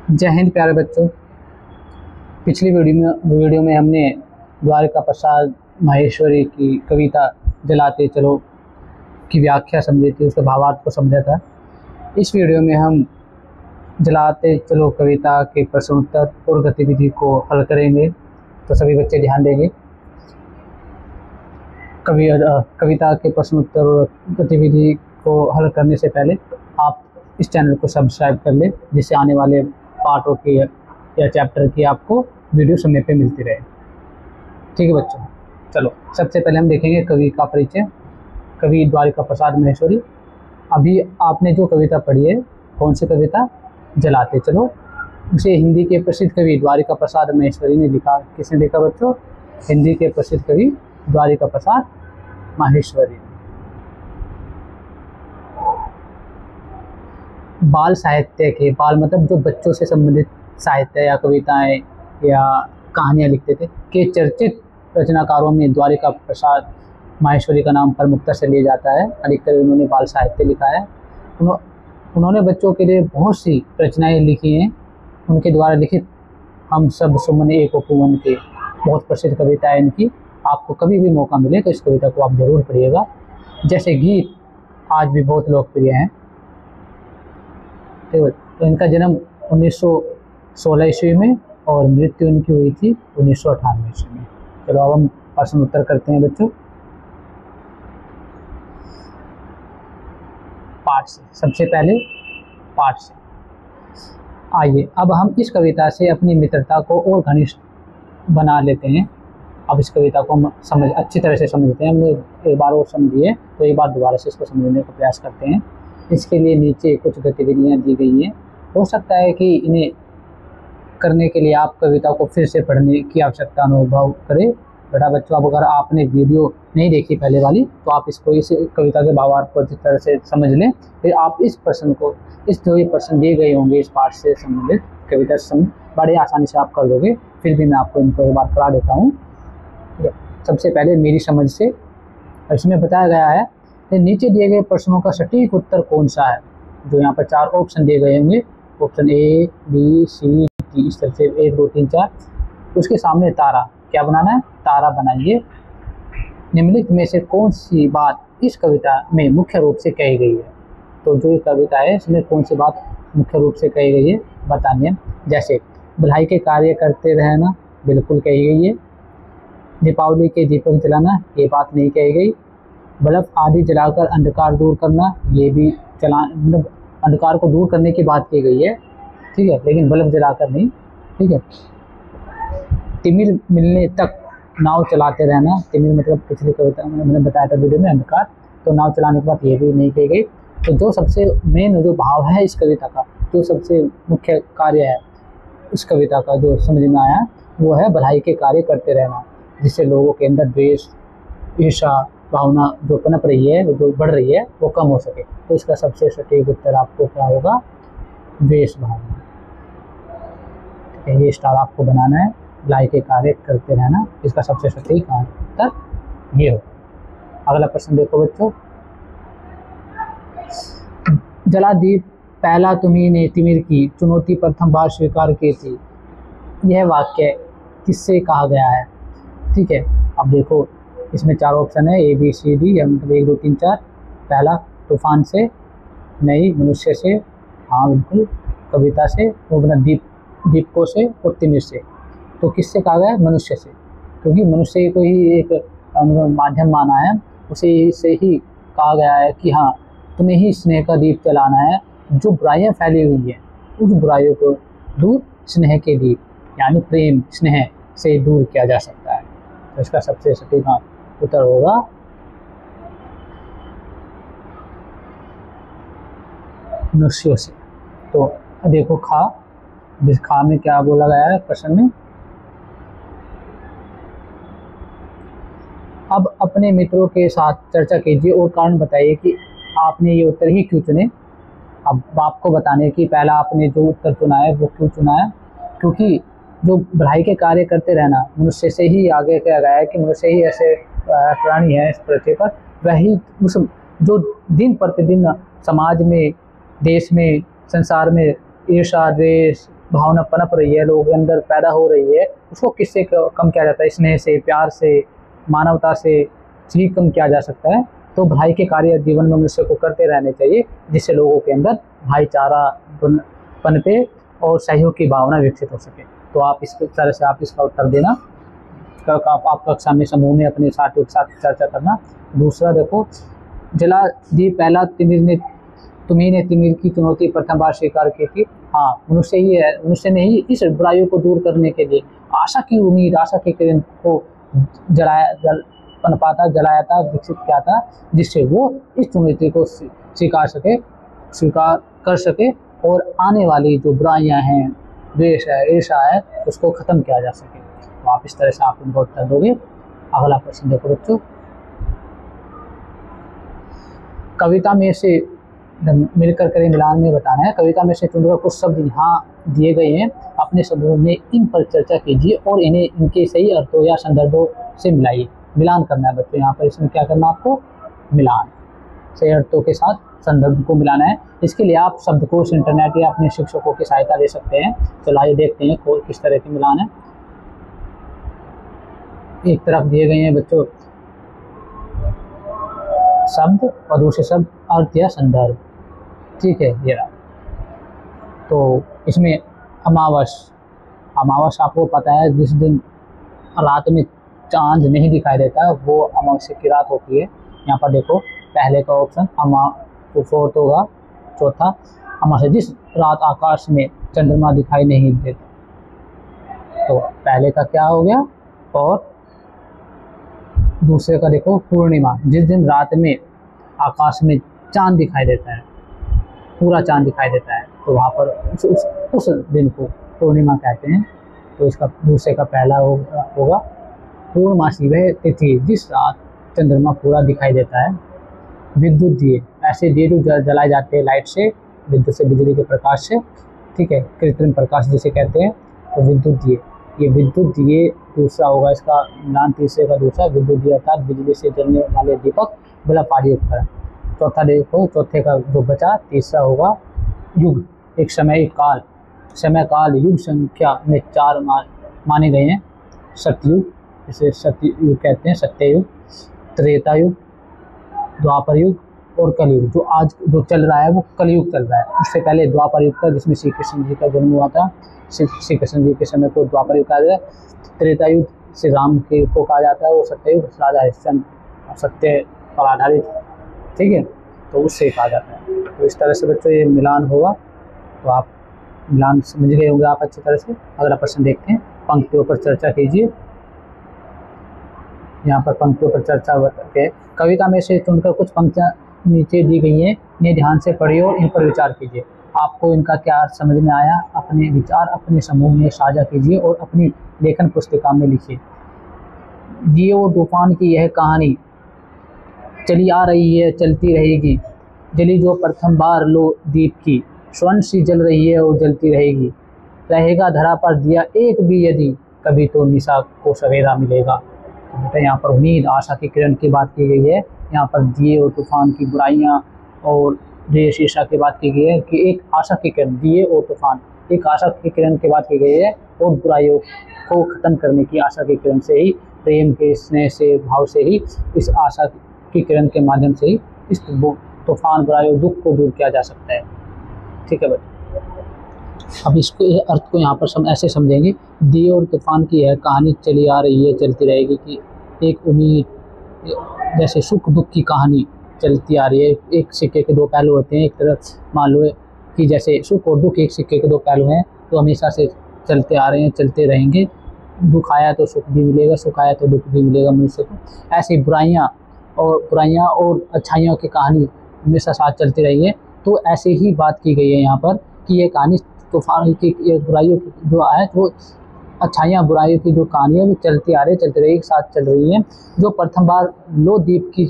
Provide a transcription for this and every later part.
जय हिंद प्यारे बच्चों। पिछली वीडियो में हमने द्वारिका प्रसाद माहेश्वरी की कविता जलाते चलो की व्याख्या समझी थी, उसके भावार्थ को समझा था। इस वीडियो में हम जलाते चलो कविता के प्रश्नोत्तर और गतिविधि को हल करेंगे, तो सभी बच्चे ध्यान देंगे। कविता के प्रश्नोत्तर और गतिविधि को हल करने से पहले आप इस चैनल को सब्सक्राइब कर लें, जिससे आने वाले पार्टों की या चैप्टर की आपको वीडियो समय पे मिलती रहे। ठीक है बच्चों, चलो सबसे पहले हम देखेंगे कवि का परिचय। कवि द्वारिका प्रसाद माहेश्वरी। अभी आपने जो कविता पढ़ी है, कौन सी कविता? जलाते चलो, उसे हिंदी के प्रसिद्ध कवि द्वारिका प्रसाद माहेश्वरी ने लिखा। किसने लिखा बच्चों? हिंदी के प्रसिद्ध कवि द्वारिका प्रसाद माहेश्वरी। बाल साहित्य के, बाल मतलब जो बच्चों से संबंधित साहित्य या कविताएं या कहानियां लिखते थे, के चर्चित रचनाकारों में द्वारिका प्रसाद माहेश्वरी का नाम प्रमुखता से लिया जाता है। अधिकतर उन्होंने बाल साहित्य लिखा है। उन्होंने बच्चों के लिए बहुत सी रचनाएं लिखी हैं। उनके द्वारा लिखित हम सब सुमन एक उपवन के बहुत प्रसिद्ध कविता है इनकी। आपको कभी भी मौका मिले तो इस कविता को आप जरूर पढ़िएगा। जैसे गीत आज भी बहुत लोकप्रिय हैं। तो इनका जन्म 1916 ईस्वी में और मृत्यु इनकी हुई थी 1998 ईस्वी में। चलो अब हम प्रश्न उत्तर करते हैं बच्चों। पाठ से, सबसे पहले पाठ से। आइए अब हम इस कविता से अपनी मित्रता को और घनिष्ठ बना लेते हैं। अब इस कविता को हम अच्छी तरह से समझते हैं। हमने एक बार और समझी है, तो एक बार दोबारा से इसको समझने का प्रयास करते हैं। इसके लिए नीचे कुछ गतिविधियां दी गई हैं। हो सकता है कि इन्हें करने के लिए आप कविता को फिर से पढ़ने की आवश्यकता अनुभव करें। बेटा बच्चों, अब अगर आपने वीडियो नहीं देखी पहले वाली, तो आप इसको, इस कविता के भावार्थ को अच्छी तरह से समझ लें। फिर आप इस प्रश्न को, इस जो ये प्रश्न दिए गए होंगे इस पाठ से संबंधित कविता से बड़े आसानी से आप कर दोगे। फिर भी मैं आपको इनको एक बार करा देता हूँ। सबसे पहले मेरी समझ से इसमें बताया गया है कि नीचे दिए गए प्रश्नों का सटीक उत्तर कौन सा है। जो यहाँ पर 4 ऑप्शन दिए गए होंगे, option A, B, C, D, इस तरह से 1, 2, 3, 4। उसके सामने तारा, क्या बनाना है? तारा बनाइए। निम्नलिखित में से कौन सी बात इस कविता में मुख्य रूप से कही गई है? तो जो ये कविता है इसमें कौन सी बात मुख्य रूप से कही गई है बतानी है। जैसे भलाई के कार्य करते रहना, बिल्कुल कही गई है। दीपावली के दीपक जलाना, ये बात नहीं कही गई। बल्ब आदि जलाकर अंधकार दूर करना, ये भी मतलब अंधकार को दूर करने की बात की गई है, ठीक है, लेकिन बल्ब जलाकर नहीं, ठीक है। तिमिर मिलने तक नाव चलाते रहना, तिमिर मतलब पिछली कविता में मैंने बताया था वीडियो में अंधकार, तो नाव चलाने की बात ये भी नहीं कही गई। तो जो सबसे मेन जो भाव है इस कविता का, जो सबसे मुख्य कार्य है इस कविता का, जो समझ में आया, वो है भलाई के कार्य करते रहना, जिससे लोगों के अंदर द्वेष, ईर्ष्या भावना जो पनप रही है, जो बढ़ रही है, वो कम हो सके। तो इसका सबसे सटीक उत्तर आपको क्या होगा? द्वेष भावना। ये स्टार आपको बनाना है, भलाई के कार्य करते रहना, इसका सबसे सटीक उत्तर ये हो। अगला प्रश्न देखो बच्चों। जला दीप पहला तुम्ही ने तिमिर की, चुनौती प्रथम बार स्वीकार की थी। यह वाक्य किससे कहा गया है? ठीक है, अब देखो इसमें 4 ऑप्शन है, ए, बी, सी, डी, या मतलब 1, 2, 3, 4। पहला तूफान से, नहीं, मनुष्य से, हाँ बिल्कुल, कविता से, वो अपना दीपकों से और तिमिर से। तो किससे कहा गया है? मनुष्य से, क्योंकि मनुष्य को ही एक माध्यम माना है, उसे से ही कहा गया है कि हाँ तुम्हें ही स्नेह का दीप जलाना है। जो बुराइयाँ फैली हुई हैं उस बुराइयों को दूर स्नेह के दीप यानी प्रेम स्नेह से दूर किया जा सकता है। तो इसका सबसे सटीक उत्तर होगा मनुष्यों से। तो देखो खा में क्या बोला गया है प्रश्न में। अब अपने मित्रों के साथ चर्चा कीजिए और कारण बताइए कि आपने ये उत्तर ही क्यों चुने। अब आपको बताने की पहला आपने जो उत्तर चुना है वो क्यों चुना है, क्योंकि जो भलाई के कार्य करते रहना मनुष्य से ही आगे किया गया है कि मनुष्य ही ऐसे प्राणी है इस पृथ्वी पर, वही उस जो दिन प्रतिदिन समाज में, देश में, संसार में ईर्ष्या, द्वेष, भावना पनप रही है, लोगों के अंदर पैदा हो रही है, उसको किससे कम किया जाता है? स्नेह से, प्यार से, मानवता से ही कम किया जा सकता है। तो भाई के कार्य जीवन में मनुष्य को करते रहने चाहिए, जिससे लोगों के अंदर भाईचारा पनपे और सहयोग की भावना विकसित हो सके। तो आप इस तरह से आप इसका उत्तर देना, आप कक्षा में समूह में अपने साथियों के साथ चर्चा करना। दूसरा देखो, जला दी पहला तुम्ही ने तिमिर की चुनौती प्रथम बार स्वीकार की थी। हाँ, मनुष्य ही है, मनुष्य ने ही इस बुराइयों को दूर करने के लिए आशा की उम्मीद, आशा के किरण को पनपाता, जलाया था, विकसित किया था, जिससे वो इस चुनौती को स्वीकार कर सके और आने वाली जो बुराइयां हैं, द्वेष है, ईर्ष्या है, उसको खत्म किया जा सके। तो आप इस तरह से आप उनको उत्तर दोगे। अगला प्रश्न देखो बच्चों, कविता में से मिलकर करें मिलान में बताना है। कविता में से चुनकर कुछ शब्द यहाँ दिए गए हैं, अपने शब्दों में इन पर चर्चा कीजिए और इन्हें इनके सही अर्थों या संदर्भों से मिलाइए। मिलान करना है बच्चों, यहाँ पर इसमें क्या करना है आपको? मिलान, सही अर्थों के साथ संदर्भ को मिलाना है। इसके लिए आप शब्दकोश, इंटरनेट या अपने शिक्षकों की सहायता ले सकते हैं। तो आइए देखते हैं किस तरह के मिलान है। एक तरफ दिए गए हैं बच्चों शब्द और दूसरे शब्द अर्थ या संदर्भ, ठीक है, ये रहा। तो इसमें अमावस आपको पता है जिस दिन रात में चांद नहीं दिखाई देता वो अमावस्या की रात होती है। यहाँ पर देखो पहले का ऑप्शन फोर्थ होगा, चौथा अमावस्या, जिस रात आकाश में चंद्रमा दिखाई नहीं देता। तो पहले का क्या हो गया, और दूसरे का देखो पूर्णिमा, जिस दिन रात में आकाश में चांद दिखाई देता है, पूरा चांद दिखाई देता है, तो वहाँ पर उस दिन को पूर्णिमा कहते हैं। तो इसका दूसरे का पहला होगा पूर्णमासी वह तिथि जिस रात चंद्रमा पूरा दिखाई देता है। विद्युत दिए, ऐसे दिए जो जलाए जाते हैं लाइट से, विद्युत से, बिजली के प्रकाश से, ठीक है, कृत्रिम प्रकाश जिसे कहते हैं। तो विद्युत दिए, ये विद्युत दिए दूसरा होगा इसका मिलान। तीसरे का दूसरा विद्युत दिए अर्थात बिजली से जलने वाले दीपक, बल्ब आदि उपकरण। चौथा देखो, चौथे का जो बचा तीसरा होगा युग, एक समय, एक काल, समय काल युग संख्या में 4 माने गए हैं। सतयुग, इसे सतयुग कहते हैं, सत्ययुग, त्रेता युग, द्वापर युग और कलयुग। जो आज जो चल रहा है वो कलयुग चल रहा है। उससे पहले द्वापर युग था जिसमें श्री कृष्ण जी का जन्म हुआ था। श्री कृष्ण जी के समय को द्वापर युग कहा जाता है। त्रेता युग श्री राम के को कहा जाता है, वो सत्ययुग राजा हरिश्चंद्र सत्य पर आधारित, ठीक है, तो उससे कहा जाता है। तो इस तरह से बच्चों ये मिलान होगा। तो आप मिलान समझ गए होंगे आप अच्छी तरह से। अगला प्रश्न देखते हैं, पंक्तियों पर चर्चा कीजिए। यहाँ पर पंक्तियों पर चर्चा करके कविता में से चुनकर कुछ पंक्तियाँ नीचे दी गई हैं, इन्हें ध्यान से पढ़िए और इन पर विचार कीजिए। आपको इनका क्या अर्थ समझ में आया, अपने विचार अपने समूह में साझा कीजिए और अपनी लेखन पुस्तिका में लिखिए। दिए और तूफान की यह कहानी चली आ रही है, चलती रहेगी। जली जो प्रथम बार लो दीप की, स्वर्ण सी जल रही है और जलती रहेगी। रहेगा धरा पर दिया एक भी यदि, कभी तो निशा को सवेरा मिलेगा। तो बेटा यहाँ पर उम्मीद, आशा की किरण की बात की गई है। यहाँ पर दिए और तूफान की बुराइयाँ और देश ईर्षा की बात की गई है कि एक आशा की किरण, दिए और तूफान, एक आशा की किरण की बात की गई है और बुराइयों को खत्म करने की आशा की किरण से ही, प्रेम के स्नेह से, भाव से ही, इस आशा की किरण के माध्यम से ही इस तूफान, बुराइयों, दुख को दूर किया जा सकता है। ठीक है बच्चों, अब इसको अर्थ को यहाँ पर ऐसे समझेंगे। दिए और तूफान की यह कहानी चली आ रही है, चलती रहेगी कि एक उम्मीद, जैसे सुख दुख की कहानी चलती आ रही है। एक सिक्के के दो पहलू होते हैं। एक तरफ मान लो कि जैसे सुख और दुख एक सिक्के के दो पहलू हैं, तो हमेशा से चलते आ रहे हैं, चलते रहेंगे। दुख आया तो सुख भी मिलेगा, सुख आया तो दुख भी मिलेगा मनुष्य को। ऐसी बुराइयाँ और अच्छाइयों की कहानी हमेशा साथ चलती रही है। तो ऐसे ही बात की गई है यहाँ पर कि ये कहानी तूफान की, ये बुराइयों की जो आए, तो अच्छाइयाँ बुराइयों की जो कहानी है वो चलती आ रही, चलती रही, एक साथ चल रही है। जो प्रथम बार लो दीप की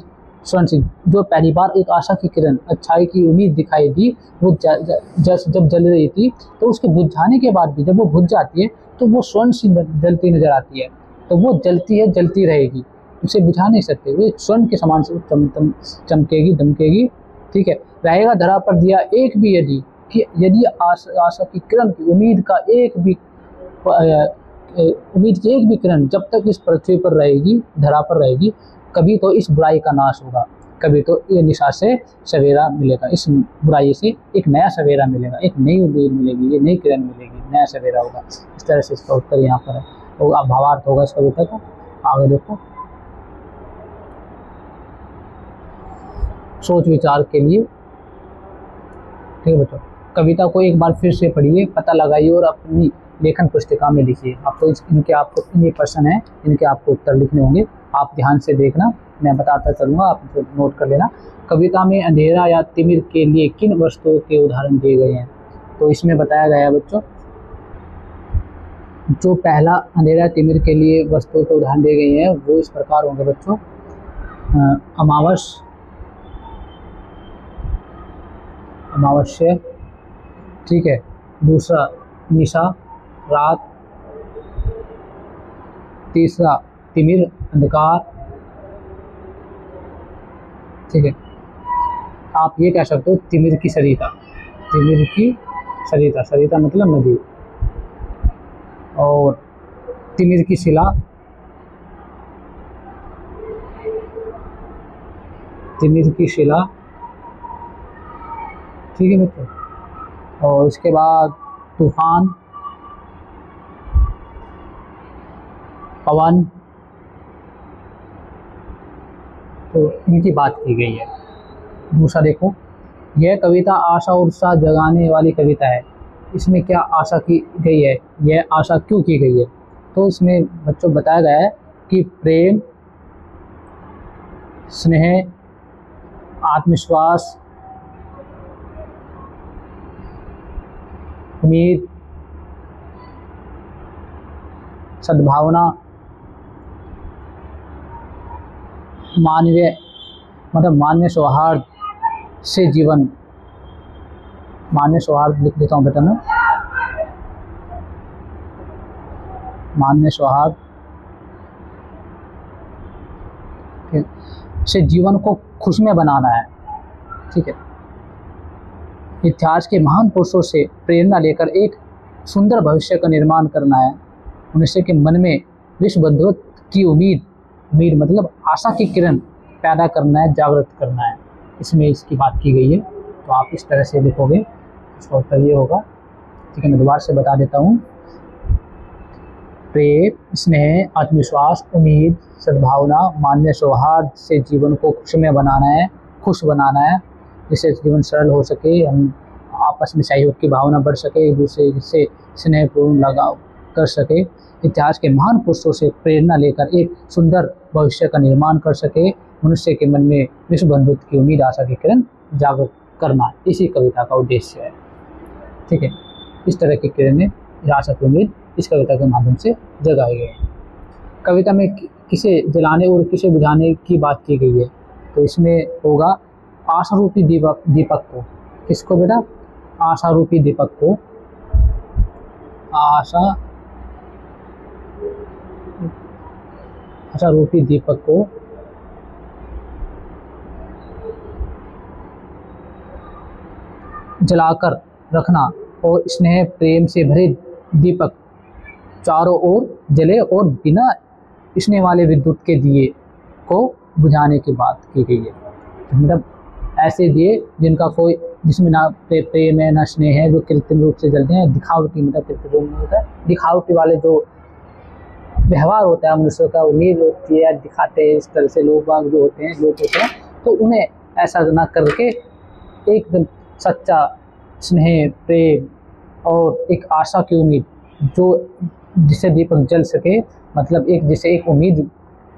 स्वर्ण सी, जो पहली बार एक आशा की किरण, अच्छाई की उम्मीद दिखाई दी, वो जब जल रही थी, तो उसके बुझाने के बाद भी जब वो बुझ जाती है तो वो स्वर्ण सी जलती नजर आती है। तो वो जलती है, जलती रहेगी, उसे बुझा नहीं सकते, वो स्वर्ण के समान से चमकेगी, दमकेगी। ठीक है, रहेगा धरा पर दिया एक भी यदि, कि यदि आशा की किरण की उम्मीद की एक भी किरण जब तक इस पृथ्वी पर रहेगी, धरा पर रहेगी, कभी तो इस बुराई का नाश होगा, कभी तो ये निशा से सवेरा मिलेगा, इस बुराई से एक नया सवेरा मिलेगा, एक नई उम्मीद मिलेगी, ये नई किरण मिलेगी, नया सवेरा होगा। इस तरह से इसका उत्तर यहाँ पर है। तो अब भावार्थ होगा इस कविता का, आगे देखो। सोच विचार के लिए, ठीक है बच्चों, कविता को एक बार फिर से पढ़िए, पता लगाइए और अपनी लेखन पुस्तिका में लिखिए। आपको इनके आपको 3 प्रश्न हैं, इनके आपको उत्तर लिखने होंगे, आप ध्यान से देखना, मैं बताता चलूँगा, आप नोट कर लेना। कविता में अंधेरा या तिमिर के लिए किन वस्तुओं के उदाहरण दिए गए हैं? तो इसमें बताया गया है बच्चों, जो पहला अंधेरा तिमिर के लिए वस्तुओं के उदाहरण दिए गए हैं वो इस प्रकार होंगे बच्चों, अमावस्या, ठीक है, दूसरा निशा, रात, तीसरा तिमिर, अंधकार, ठीक है। आप ये कह सकते हो तिमिर की सरिता, तिमिर की सरिता, सरिता मतलब नदी, और तिमिर की शिला, तिमिर की शिला, ठीक है मित्रों। और उसके बाद तूफान, पवन, तो इनकी बात की गई है। दूसरा देखो, यह कविता आशा और उत्साह जगाने वाली कविता है, इसमें क्या आशा की गई है, यह आशा क्यों की गई है? तो इसमें बच्चों बताया गया है कि प्रेम, स्नेह, आत्मविश्वास, उम्मीद, सद्भावना, मानवीय सौहार्द से जीवन, मानवीय सौहार्द लिख देता हूँ बेटा मैं, मानवीय सौहार्द से जीवन को खुशमय बनाना है, ठीक है। इतिहास के महान पुरुषों से प्रेरणा लेकर एक सुंदर भविष्य का निर्माण करना है, मनुष्य के मन में विश्व बंधुत्व की उम्मीद मतलब आशा की किरण पैदा करना है, जागृत करना है, इसमें इसकी बात की गई है। तो आप इस तरह से लिखोगे, इसका उत्तर ये होगा, ठीक है। मैं दोबारा से बता देता हूँ, प्रेम, स्नेह, आत्मविश्वास, उम्मीद, सद्भावना, मानवीय सौहार्द से जीवन को खुशमय बनाना है, खुश बनाना है, जिससे जीवन सरल हो सके, हम आपस में सहयोग की भावना बढ़ सके, एक दूसरे से स्नेहपूर्ण लगाव कर सके, इतिहास के महान पुरुषों से प्रेरणा लेकर एक सुंदर भविष्य का निर्माण कर सके, मनुष्य के मन में विश्व बंधुत्व की उम्मीद, आशा की किरण जागृत करना, इसी कविता का उद्देश्य है, ठीक है। इस तरह की किरणें, आशा की उम्मीद इस कविता के माध्यम से जगाई गई है। कविता में किसे जलाने और किसे बुझाने की बात की गई है? तो इसमें होगा आशा रूपी दीपक को, किसको बेटा? आशा रूपी दीपक को, आशा रूपी दीपक को जलाकर रखना और स्नेह प्रेम से भरे दीपक चारों ओर जले और बिना स्नेह वाले विद्युत के दिए को बुझाने की बात की गई है। मतलब ऐसे दिए जिसमें ना प्रेम है ना स्नेह है, जो कृत्रिम रूप से जलते हैं, दिखावटी, मतलब कृत्रिम रूप में होता है, दिखावटी वाले जो व्यवहार होता है मनुष्य का, उम्मीद होती है, दिखाते हैं इस तरह से लोग बाग जो होते हैं, तो उन्हें ऐसा ना करके एकदम सच्चा स्नेह, प्रेम और एक आशा की उम्मीद, जो जिससे दीपक जल सके, मतलब जिसे एक उम्मीद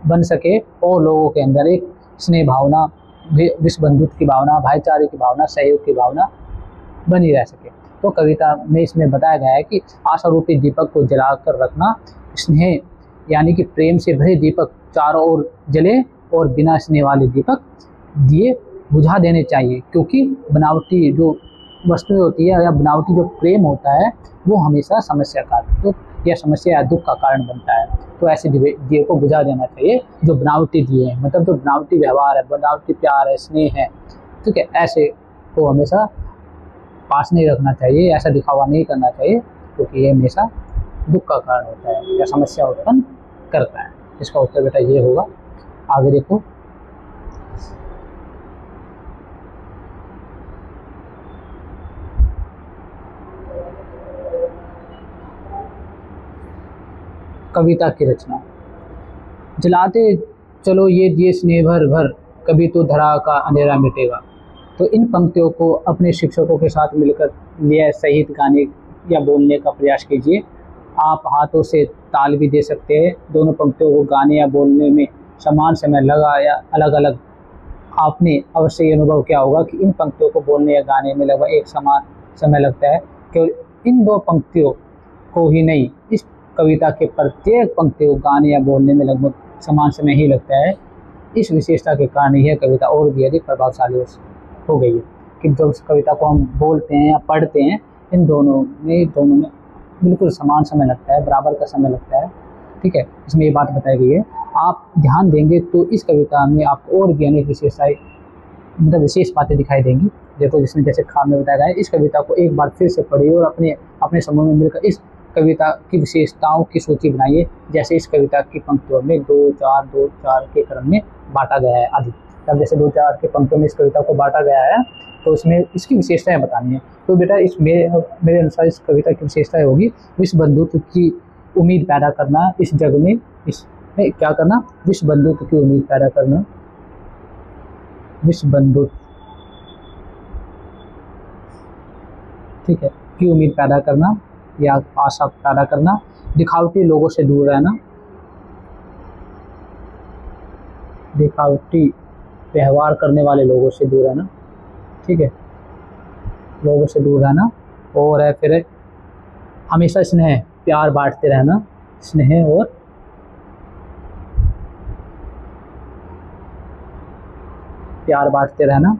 बन सके और लोगों के अंदर एक स्नेह भावना, विश्व बंधुत्व की भावना, भाईचारे की भावना, सहयोग की भावना बनी रह सके। तो कविता में इसमें बताया गया है कि आशा रूपी दीपक को जलाकर रखना, स्नेह यानी कि प्रेम से भरे दीपक चारों ओर जले और बिना स्नेह वाले दीपक दिए बुझा देने चाहिए, क्योंकि बनावटी जो वस्तुएं होती है या बनावटी जो प्रेम होता है वो हमेशा समस्या का या समस्या या दुख का कारण बनता है। तो ऐसे दिए को बुझा देना चाहिए जो बनावटी दिए हैं, मतलब जो बनावटी व्यवहार है, बनावटी प्यार है, स्नेह है, ठीक है, ऐसे को हमेशा पास नहीं रखना चाहिए, ऐसा दिखावा नहीं करना चाहिए, क्योंकि ये हमेशा दुख का कारण होता है या समस्या उत्पन्न करता है। इसका उत्तर बेटा ये होगा। आगे देखो, कविता की रचना। जलाते चलो ये दिए स्नेह भर भर, कभी तो धरा का अंधेरा मिटेगा। तो इन पंक्तियों को अपने शिक्षकों के साथ मिलकर लिया सहित गाने या बोलने का प्रयास कीजिए। आप हाथों से ताल भी दे सकते हैं। दोनों पंक्तियों को गाने या बोलने में समान समय लगा या अलग अलग, आपने अवश्य ये अनुभव किया होगा कि इन पंक्तियों को बोलने या गाने में लगभग एक समान समय लगता है। केवल इन दो पंक्तियों को ही नहीं, इस कविता के प्रत्येक पंक्ति को गाने या बोलने में लगभग समान समय ही लगता है। इस विशेषता के कारण यह कविता और भी अधिक प्रभावशाली हो गई है कि जब उस कविता को हम बोलते हैं या पढ़ते हैं, इन दोनों में बिल्कुल समान समय लगता है, बराबर का समय लगता है। ठीक है, इसमें ये बात बताई गई है। आप ध्यान देंगे तो इस कविता में आपको और भी अनेक विशेषताएं, मतलब विशेष बातें दिखाई देंगी। देखो, जिसमें जैसे खाम में बताया गया है, इस कविता को एक बार फिर से पढ़िए और अपने समूह में मिलकर इस कविता की विशेषताओं की सूची बनाइए। जैसे इस कविता की पंक्तियों में 2-4 के क्रम में बांटा गया है आदि। अब जैसे 2-4 के पंक्तियों में इस कविता को बांटा गया है, तो इसमें इसकी विशेषताएं बतानी है। तो बेटा इस मेरे अनुसार इस कविता की विशेषताएं होगी, विश्व बंधुत्व की उम्मीद पैदा करना इस जग में, इसमें क्या करना, विश्व बंधुत्व की उम्मीद पैदा करना, विश्व बंधुत्व, ठीक है, की उम्मीद पैदा करना या आशा पैदा करना, दिखावटी लोगों से दूर रहना, दिखावटी व्यवहार करने वाले लोगों से दूर रहना, ठीक है, लोगों से दूर रहना, और है फिर हमेशा स्नेह प्यार बांटते रहना, स्नेह और प्यार बांटते रहना,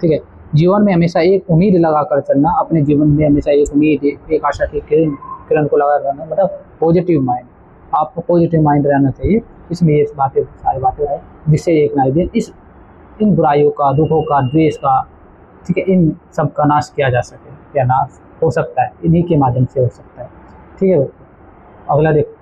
ठीक है। जीवन में हमेशा एक उम्मीद लगाकर चलना, अपने जीवन में हमेशा एक उम्मीद, एक आशा की किरण को लगा रहना, मतलब पॉजिटिव माइंड, आपको पॉजिटिव माइंड रहना चाहिए। इसमें ये बातें, सारी बातें है, जिससे एक ना एक दिन इन बुराइयों का, दुखों का, द्वेष का, ठीक है, इन सब का नाश किया जा सके, या नाश हो सकता है, इन्हीं के माध्यम से हो सकता है। ठीक है बच्चों, अगला देखो,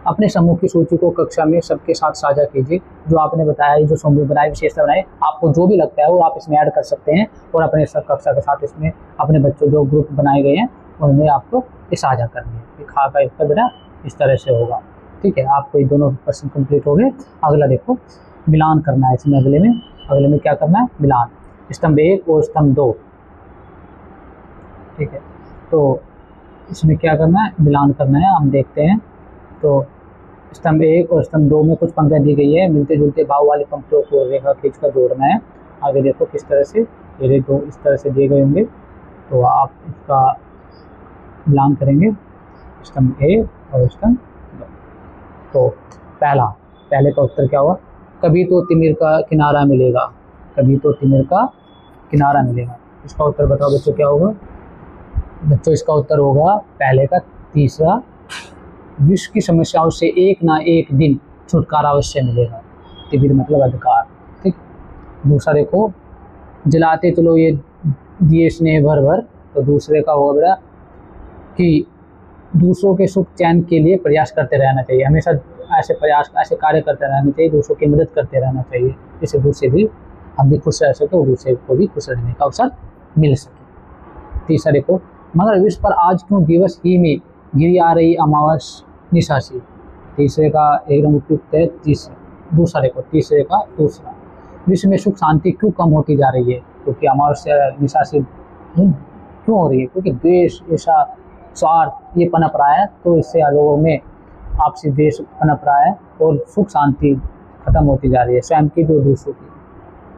अपने समूह की सूची को कक्षा में सबके साथ साझा कीजिए। जो आपने बताया, जो समूह बनाए, विशेषता बनाए, आपको जो भी लगता है वो आप इसमें ऐड कर सकते हैं, और अपने सब कक्षा के साथ इसमें अपने बच्चों जो ग्रुप बनाए गए हैं उनमें आपको ये साझा करनी है। खा का उत्तर बेटा इस तरह से होगा। ठीक है, आपको ये दोनों प्रश्न कंप्लीट हो गए। अगला देखो, मिलान करना है इसमें। अगले में क्या करना है, मिलान, स्तंभ 1 और स्तंभ 2। ठीक है, तो इसमें क्या करना है, मिलान करना है। हम देखते हैं, तो स्तंभ 1 और स्तंभ 2 में कुछ पंक्तियाँ दी गई है, मिलते जुलते भाव वाली पंक्तियों को रेखा खींचकर जोड़ना है। आगे देखो किस तरह से, ये दो इस तरह से दिए गए होंगे, तो आप इसका मिलान करेंगे, स्तंभ 1 और स्तंभ 2। तो पहले का उत्तर क्या हुआ, कभी तो तिमिर का किनारा मिलेगा, कभी तो तिमिर का किनारा मिलेगा। इसका उत्तर बताओ बच्चों क्या होगा। बच्चों इसका उत्तर होगा पहले का तीसरा, विश्व की समस्याओं से एक ना एक दिन छुटकारा अवश्य मिलेगा। तिमिर मतलब अधिकार। ठीक, दूसरा देखो, जलाते चलो ये दिए स्नेह भर भर, तो दूसरे का होगा बेटा कि दूसरों के सुख चैन के लिए प्रयास करते रहना चाहिए। हमेशा ऐसे कार्य करते रहना चाहिए, दूसरों की मदद करते रहना चाहिए, जिससे दूसरे भी, हम भी खुश रह सके और दूसरे को भी खुश रहने का अवसर मिल सके। तीसरा देखो, मगर विश्व पर आज क्यों दिवस ही में गिरी आ रही अमावस निशासी। तीसरे का एकदम उपयुक्त है। दूसरा देखो, तीसरे का दूसरा, विश्व में सुख शांति क्यों कम होती जा रही है, क्योंकि अमावस्या निशासी क्यों हो रही है, क्योंकि द्वेष, ऐसा स्वार्थ ये पनप रहा है, तो इससे लोगों में आपसी द्वेष पनप रहा है और सुख शांति खत्म होती जा रही है, स्वयं की भी दूसरों की।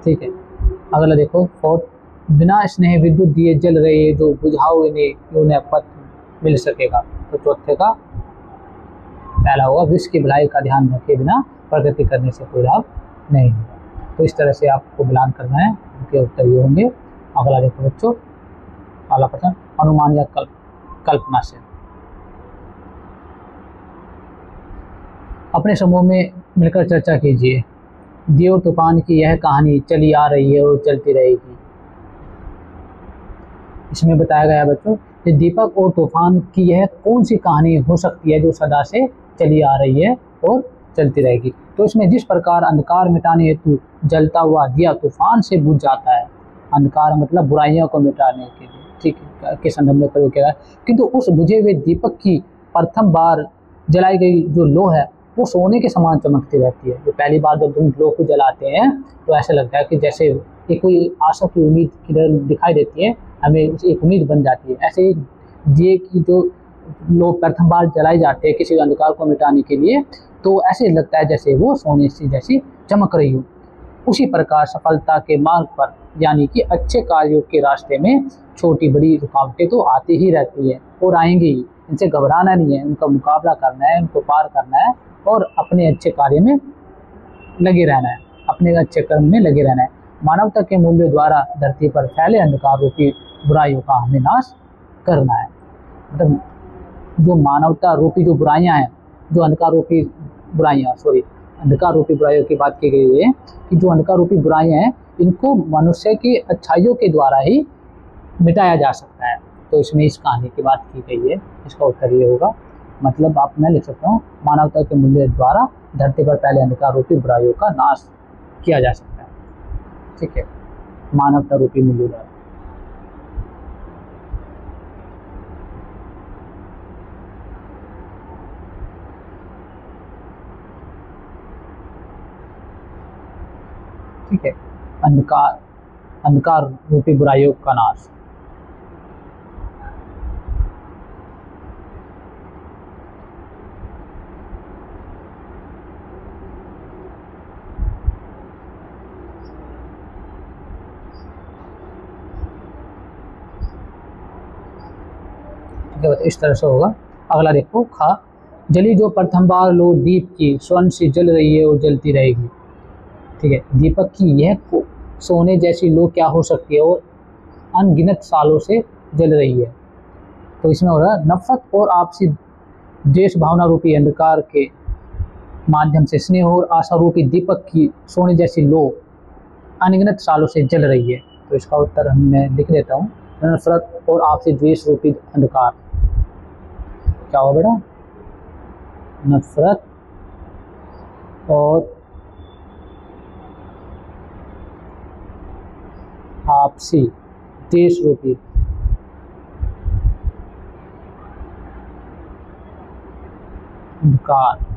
ठीक है, अगला देखो, फोर्थ, बिना स्नेह विद्युत दिए जल रहे, जो बुझाओ इन्हें क्यों न पथ मिल सकेगा। तो चौथे का पहला होगा, विश्व की भलाई का ध्यान रखे बिना प्रगति करने से कोई लाभ नहीं होगा। तो इस तरह से आपको मिलान करना है, उनके उत्तर ये होंगे। अगला देखो बच्चों, अगला प्रश्न, अनुमान या कल्पना से। अपने समूह में मिलकर चर्चा कीजिए। देव तूफान की यह कहानी चली आ रही है और चलती रहेगी। इसमें बताया गया बच्चों कि दीपक और तूफान की यह कौन सी कहानी हो सकती है जो सदा से चली आ रही है और चलती रहेगी। तो इसमें जिस प्रकार अंधकार मिटाने हेतु जलता हुआ दिया तूफान से बुझ जाता है, अंधकार मतलब बुराइयों को मिटाने के लिए, ठीक है, के संदर्भ में प्रयोग किया है, किंतु उस बुझे हुए दीपक की प्रथम बार जलाई गई जो लो है वो सोने के समान चमकती रहती है। जो पहली बार जब हम लो को जलाते हैं तो ऐसा लगता है कि जैसे एक कोई आशा की उम्मीद किरण दिखाई देती है, हमें एक उम्मीद बन जाती है। ऐसे ही दिए की जो लो प्रथम बार जलाई जाती है किसी अंधकार को मिटाने के लिए, तो ऐसे लगता है जैसे वो सोने से जैसी चमक रही हो। उसी प्रकार सफलता के मार्ग पर यानी कि अच्छे कार्यों के रास्ते में छोटी बड़ी रुकावटें तो आती ही रहती है और आएंगी ही। इनसे घबराना नहीं है, उनका मुकाबला करना है, उनको पार करना है और अपने अच्छे कार्य में लगे रहना है, अपने अच्छे कर्म में लगे रहना है। मानवता के मूल्यों द्वारा धरती पर फैले अंधकार रूपी बुराइयों का हमें नाश करना है। मतलब जो मानवता रूपी जो बुराइयां हैं, जो अंधकार रूपी बुराइयां, अंधकार रूपी बुराइयों की बात की गई है कि जो अंधकार रूपी बुराइयां हैं इनको मनुष्य की अच्छाइयों के द्वारा ही मिटाया जा सकता है। तो इसमें इस कहानी की बात की गई है, इसका उत्तर ये होगा, मतलब आप मैं लिख सकता हूँ मानवता के मूल्य द्वारा धरती पर पहले अंधकार रूपी बुराइयों का नाश किया जा सकता है। ठीक है, मानवता रूपी मूल्य द्वारा। ठीक है, अंधकार रूपी बुराइयों का नाश। इस तरह से होगा। अगला देखो, खा जली जो प्रथम बार लो दीप की स्वर्ण से जल रही है और जलती रहेगी। ठीक है, दीपक की यह सोने जैसी लो क्या हो सकती है और अनगिनत सालों से जल रही है। तो इसमें हो रहा है नफरत और आपसी द्वेष भावना रूपी अंधकार के माध्यम से स्नेह और आशा रूपी दीपक की सोने जैसी लो अनगिनत सालों से जल रही है। तो इसका उत्तर मैं लिख देता हूँ, नफरत और आपसी द्वेष रूपी अंधकार। क्या होगा बेटा? नफरत और आपसी द्वेष रूपी अंधकार।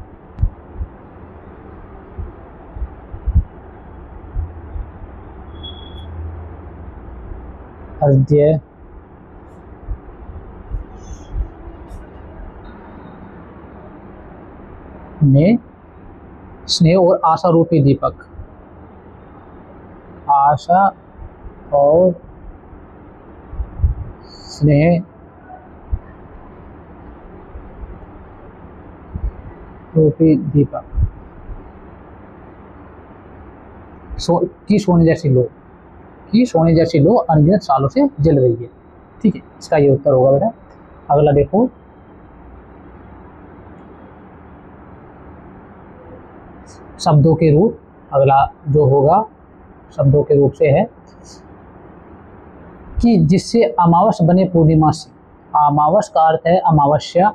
हृदय में स्नेह और आशा रूपी दीपक, आशा और स्नेह रूपी दीपक की सोने जैसी लो, की सोने जैसी लो अनगिनत सालों से जल रही है। ठीक है, इसका ये उत्तर होगा बेटा। अगला देखो, शब्दों के रूप। अगला जो होगा शब्दों के रूप से है कि जिससे अमावस बने पूर्णिमा से। अमावस का अर्थ है अमावस्या।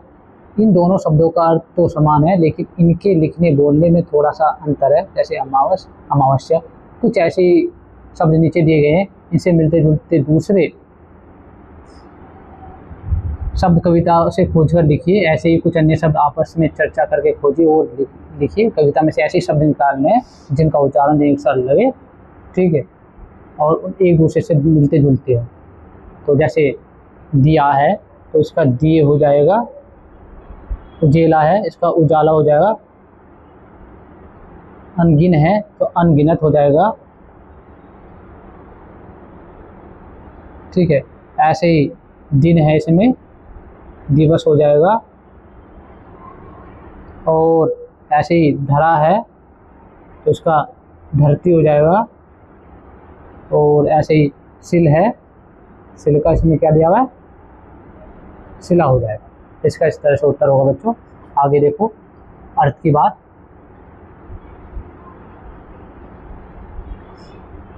इन दोनों शब्दों का अर्थ तो समान है लेकिन इनके लिखने बोलने में थोड़ा सा अंतर है। जैसे अमावस, अमावस्या, कुछ ऐसे शब्द नीचे दिए गए हैं, इनसे मिलते जुलते दूसरे शब्द कविता से खोजकर लिखिए। ऐसे ही कुछ अन्य शब्द आपस में चर्चा करके खोजिए और लिखिए। कविता में से ऐसे शब्द निकालने हैं जिनका उच्चारण एक सा लगे, ठीक है, और एक दूसरे से मिलते जुलते हो। तो जैसे दिया है तो इसका दिए हो जाएगा, उजेला है इसका उजाला हो जाएगा, अनगिन है तो अनगिनत हो जाएगा। ठीक है, ऐसे ही दिन है इसमें दिवस हो जाएगा, और ऐसे ही धरा है तो इसका धरती हो जाएगा, और ऐसे ही सिल है, सिल का इसमें क्या दिया हुआ है, सिला हो जाएगा। इसका इस तरह से उत्तर होगा बच्चों। आगे देखो अर्थ की बात।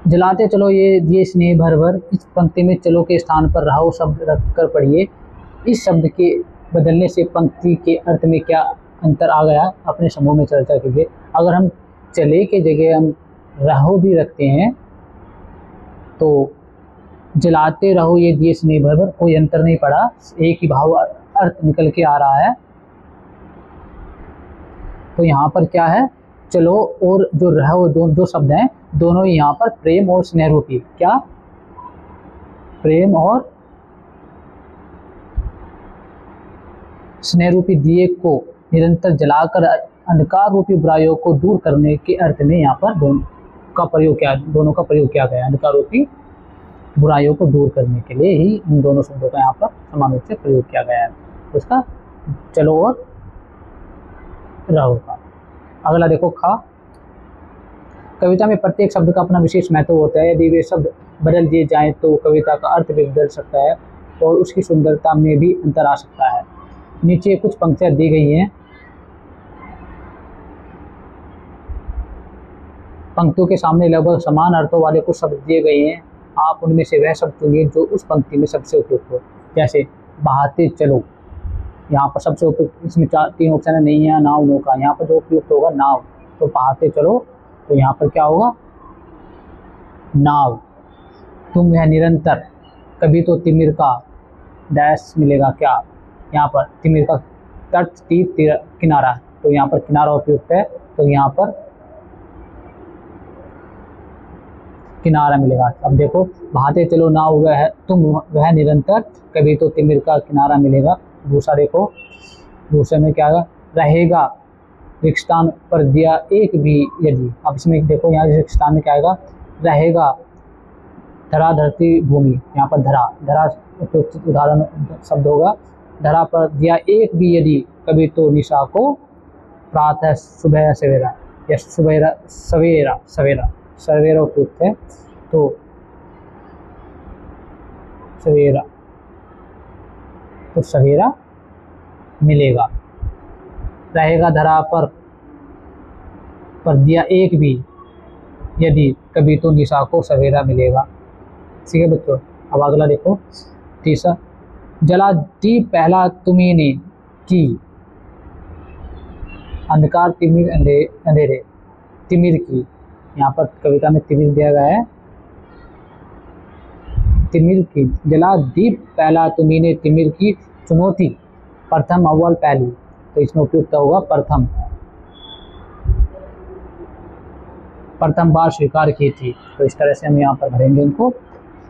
जलाते चलो ये दिए स्नेह भर भर, इस पंक्ति में चलो के स्थान पर रहो शब्द रख कर पढ़िए। इस शब्द के बदलने से पंक्ति के अर्थ में क्या अंतर आ गया, अपने समूह में चर्चा कीजिए। अगर हम चले के जगह हम रहो भी रखते हैं तो जलाते रहो ये दिए स्नेह भर भर, कोई अंतर नहीं पड़ा, एक ही भाव अर्थ निकल के आ रहा है। तो यहाँ पर क्या है, चलो और जो रहो दो शब्द हैं, दोनों ही यहाँ पर प्रेम और स्नेह रूपी, क्या प्रेम और स्नेह रूपी दिए को निरंतर जलाकर अंधकार रूपी बुराइयों को दूर करने के अर्थ में यहाँ पर दोनों का प्रयोग किया गया। अंधकार रूपी बुराइयों को दूर करने के लिए ही इन दोनों शब्दों का यहाँ पर समान रूप से प्रयोग किया गया है, उसका चलो और रहो का। अगला देखो खा। कविता में प्रत्येक शब्द का अपना विशेष महत्व होता है। यदि वे शब्द बदल दिए जाएं तो कविता का अर्थ भी बदल सकता है और उसकी सुंदरता में भी अंतर आ सकता है। नीचे कुछ पंक्तियां दी गई हैं, पंक्तियों के सामने लगभग समान अर्थों वाले कुछ शब्द दिए गए हैं। आप उनमें से वह शब्द चुनिए जो उस पंक्ति में सबसे उपयुक्त हो। जैसे बहाते चलो, यहाँ पर सबसे उपयुक्त, इसमें तीन ऑप्शन नहीं है, नाव नौका, यहाँ पर जो उपयुक्त होगा नाव, तो बहाते चलो, तो यहाँ पर क्या होगा नाव। तुम यह निरंतर, कभी तो तिमिर का डैश मिलेगा, क्या यहाँ पर तिमिर का तट तीर किनारा, तो यहाँ पर किनारा उपयुक्त है, तो यहाँ पर किनारा मिलेगा। अब देखो बहाते चलो नाव वह तुम वह निरंतर, कभी तो तिमिर का किनारा मिलेगा। दूसरा देखो, दूसरे में क्या है, रहेगा रिक्स्थान पर दिया एक भी यदि। अब इसमें देखो यहाँ रिक्स्थान में क्या आएगा, रहेगा धरा धरती भूमि, यहाँ पर धरा उपयुक्त उदाहरण शब्द होगा। धरा पर दिया एक भी यदि, कभी तो निशा को प्रातः सुबह सवेरा, या सवेरा उपयुक्त है, तो सवेरा मिलेगा। रहेगा धरा पर दिया एक भी यदि, कभी तो निशा को सवेरा मिलेगा। ठीक है बच्चों। अब अगला देखो तीसरा, जला दीप पहला तुम्ही ने की, अंधकार तिमिर अंधेरे तिमिर की, यहाँ पर कविता में तिमिर दिया गया है, तिमिर की। जला दीप पहला तुम्ही ने तिमिर की, चुनौती प्रथम अव्वल पहली, तो इसमें उपयुक्त होगा प्रथम बार स्वीकार की थी। तो इस तरह से हम यहाँ पर भरेंगे इनको,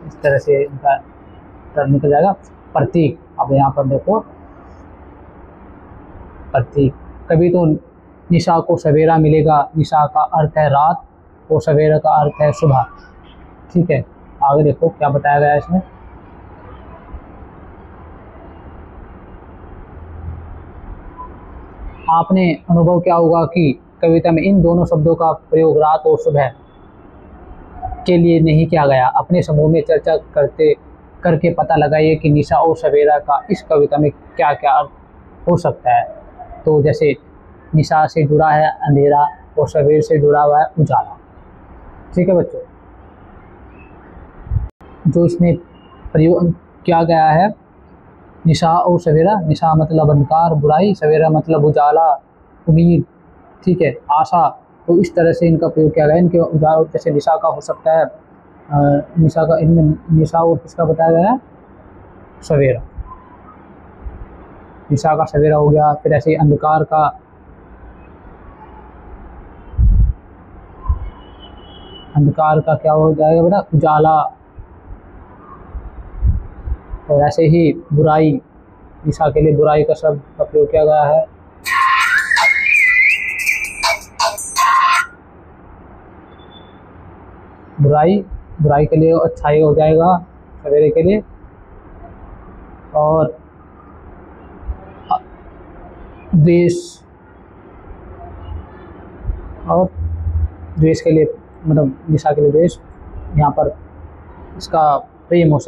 इस तरह से इनका उत्तर निकल जाएगा। प्रतीक, अब यहाँ पर देखो प्रतीक, कभी तो निशा को सवेरा मिलेगा, निशा का अर्थ है रात और सवेरा का अर्थ है सुबह। ठीक है, आगे देखो क्या बताया गया है इसमें। आपने अनुभव किया होगा कि कविता में इन दोनों शब्दों का प्रयोग रात और सुबह के लिए नहीं किया गया। अपने समूह में चर्चा करके पता लगाइए कि निशा और सवेरा का इस कविता में क्या क्या अर्थ हो सकता है। तो जैसे निशा से जुड़ा है अंधेरा और सवेर से जुड़ा हुआ है उजाला। ठीक है बच्चों, जो इसमें प्रयोग किया गया है निशा और सवेरा, निशा मतलब अंधकार बुराई, सवेरा मतलब उजाला उम्मीद, ठीक है आशा, तो इस तरह से इनका प्रयोग किया गया। इनके उजाला जैसे निशा का हो सकता है, निशा का, इनमें निशा और किसका बताया गया है सवेरा, निशा का सवेरा हो गया। फिर ऐसे अंधकार का क्या हो जाएगा बेटा उजाला, और ऐसे ही बुराई, निशा के लिए बुराई का शब्द का प्रयोग किया गया है। बुराई के लिए अच्छाई हो जाएगा सवेरे के लिए, और द्वेष के लिए मतलब निशा के लिए द्वेष, यहाँ पर इसका प्रेम हो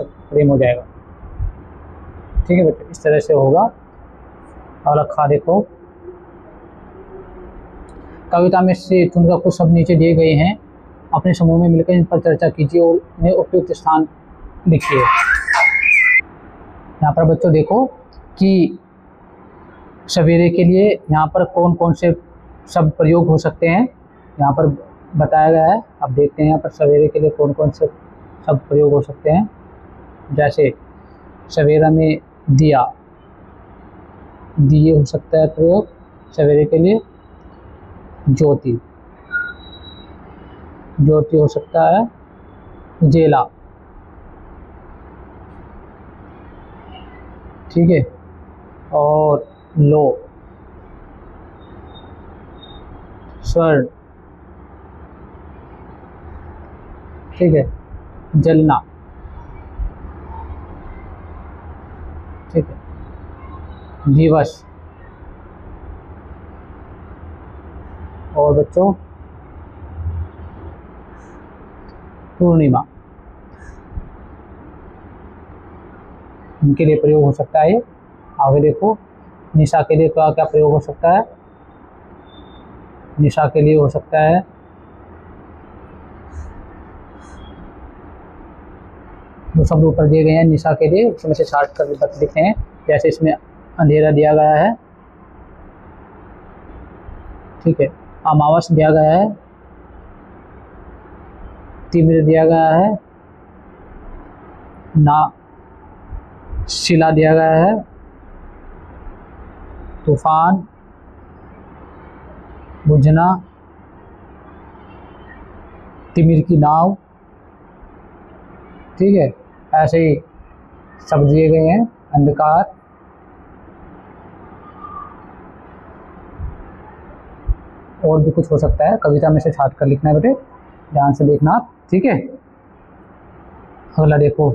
जाएगा। ठीक है बच्चों, इस तरह से होगा। और रखा देखो, कविता में से चुनकर कुछ शब्द नीचे दिए गए हैं, अपने समूह में मिलकर इन पर चर्चा कीजिए और इन्हें उपयुक्त स्थान लिखिए। यहाँ पर बच्चों देखो कि सवेरे के लिए यहाँ पर कौन कौन से शब्द प्रयोग हो सकते हैं यहाँ पर बताया गया है। अब देखते हैं यहाँ पर सवेरे के लिए कौन कौन से शब्द प्रयोग हो सकते हैं। जैसे सवेरा में दिया, दिए हो सकता है प्रयोग सवेरे के लिए। ज्योति, ज्योति हो सकता है। उजेला, ठीक है। और लो, स्वर्ण, ठीक है। जलना, ठीक है। दिवस। और बच्चों पूर्णिमा, इनके लिए प्रयोग हो सकता है। आगे देखो निशा के लिए क्या क्या प्रयोग हो सकता है। निशा के लिए हो सकता है जो शब्द ऊपर दिए गए हैं निशा के लिए उसमें से छाट कर लिखते हैं। जैसे इसमें अंधेरा दिया गया है, ठीक है। अमावस दिया गया है, तिमिर दिया गया है, ना शिला दिया गया है, तूफान, बुझना, तिमिर की नाव, ठीक है। ऐसे ही शब्द दिए गए हैं। अंधकार, और भी कुछ हो सकता है। कविता में से छाट कर लिखना है बेटे, ध्यान से देखना आप, ठीक है। अगला देखो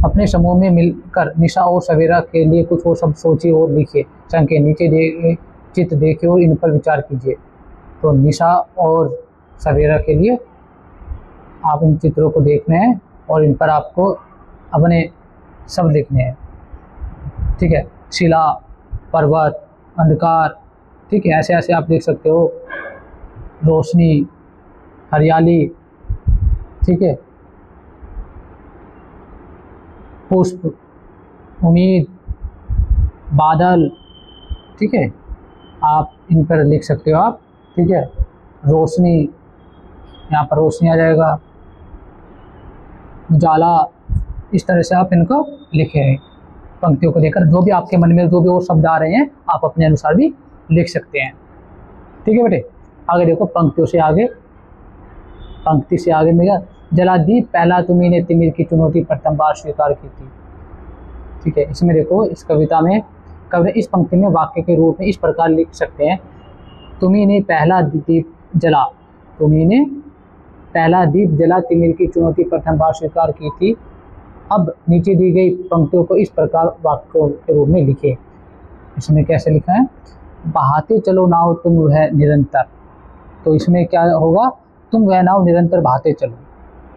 अपने समूह में मिलकर निशा और सवेरा के लिए कुछ और शब्द सोचिए और लिखिए। संख्या नीचे दिए चित्र देखिए और इन पर विचार कीजिए। तो निशा और सवेरा के लिए आप इन चित्रों को देखने हैं और इन पर आपको अपने शब्द लिखने हैं, ठीक है। शिला, पर्वत, अंधकार, ठीक है। ऐसे ऐसे आप देख सकते हो। रोशनी, हरियाली, ठीक है। पुष्प, उम्मीद, बादल, ठीक है। आप इन पर लिख सकते हो आप, ठीक है। रोशनी, यहाँ पर रोशनी आ जाएगा। उजाला, इस तरह से आप इनको लिखें। पंक्तियों को देखकर जो भी आपके मन में जो भी और शब्द आ रहे हैं आप अपने अनुसार भी लिख सकते हैं, ठीक है बेटे। आगे देखो पंक्तियों से आगे, पंक्ति से आगे मेरा जलादीप पहला तुम्ही ने तिमिर की चुनौती प्रथम बार स्वीकार की थी, ठीक है। इसमें देखो इस कविता में कवि इस पंक्ति में वाक्य के रूप में इस प्रकार लिख सकते हैं। तुम्ही ने पहला दीप जला, तुम्ही ने पहला दीप जला तिमिर की चुनौती प्रथम बार स्वीकार की थी। अब नीचे दी गई पंक्तियों को इस प्रकार वाक्यों के रूप में लिखे। इसमें कैसे लिखा है, बहाते चलो नाव तुम वह निरंतर। तो इसमें क्या होगा, तुम वह नाव निरंतर बहाते चलो।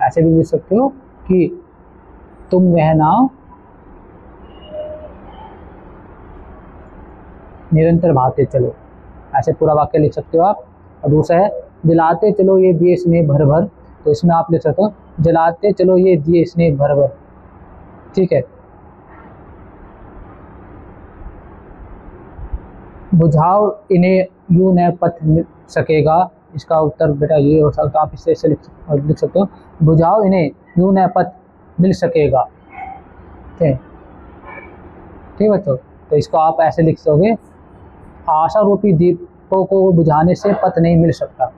ऐसे भी लिख सकते हो कि तुम वह नाव निरंतर बहाते चलो, ऐसे पूरा वाक्य लिख सकते हो आप। और दूसरा है जलाते चलो ये दिए स्नेह भर भर। तो इसमें आप लिख सकते हो जलाते चलो ये दिए स्नेह भर भर, ठीक है। बुझाओ इन्हें यूं न पथ मिल सकेगा। इसका उत्तर बेटा ये हो सकता है, आप इससे लिख सकते हो बुझाओ इन्हें यूं न पथ मिल सकेगा, ठीक बच्चों। तो इसको आप ऐसे लिख दोगे, आशा रूपी दीपों को बुझाने से पथ नहीं मिल सकता।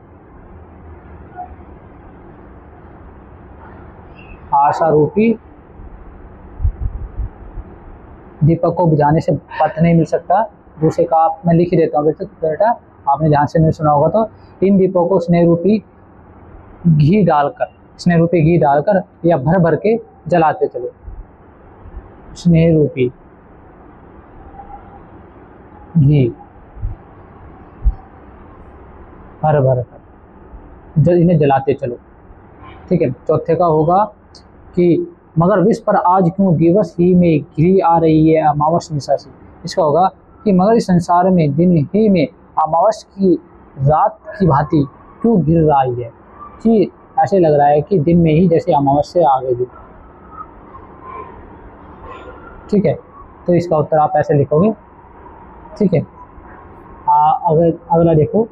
आशा रूपी दीपक को बुझाने से पथ नहीं मिल सकता। दूसरे का आप मैं लिख ही देता हूँ बेटा, आपने ध्यान से नहीं सुना होगा। तो इन दीपों को स्नेह रूपी घी डालकर या भर भर के जलाते चलो। स्नेह रूपी घी भर भर कर इन्हें जलाते चलो, ठीक है। चौथे का होगा कि मगर विश्व पर आज क्यों दिवस ही में घिरी आ रही है अमावस निशा से। इसका होगा कि मगर इस संसार में दिन ही में अमावस्या की रात की भांति क्यों गिर रही है, कि ऐसे लग रहा है कि दिन में ही जैसे अमावस्या आ गई। ठीक है, तो इसका उत्तर आप ऐसे लिखोगे। ठीक है, अगर अगला देखो,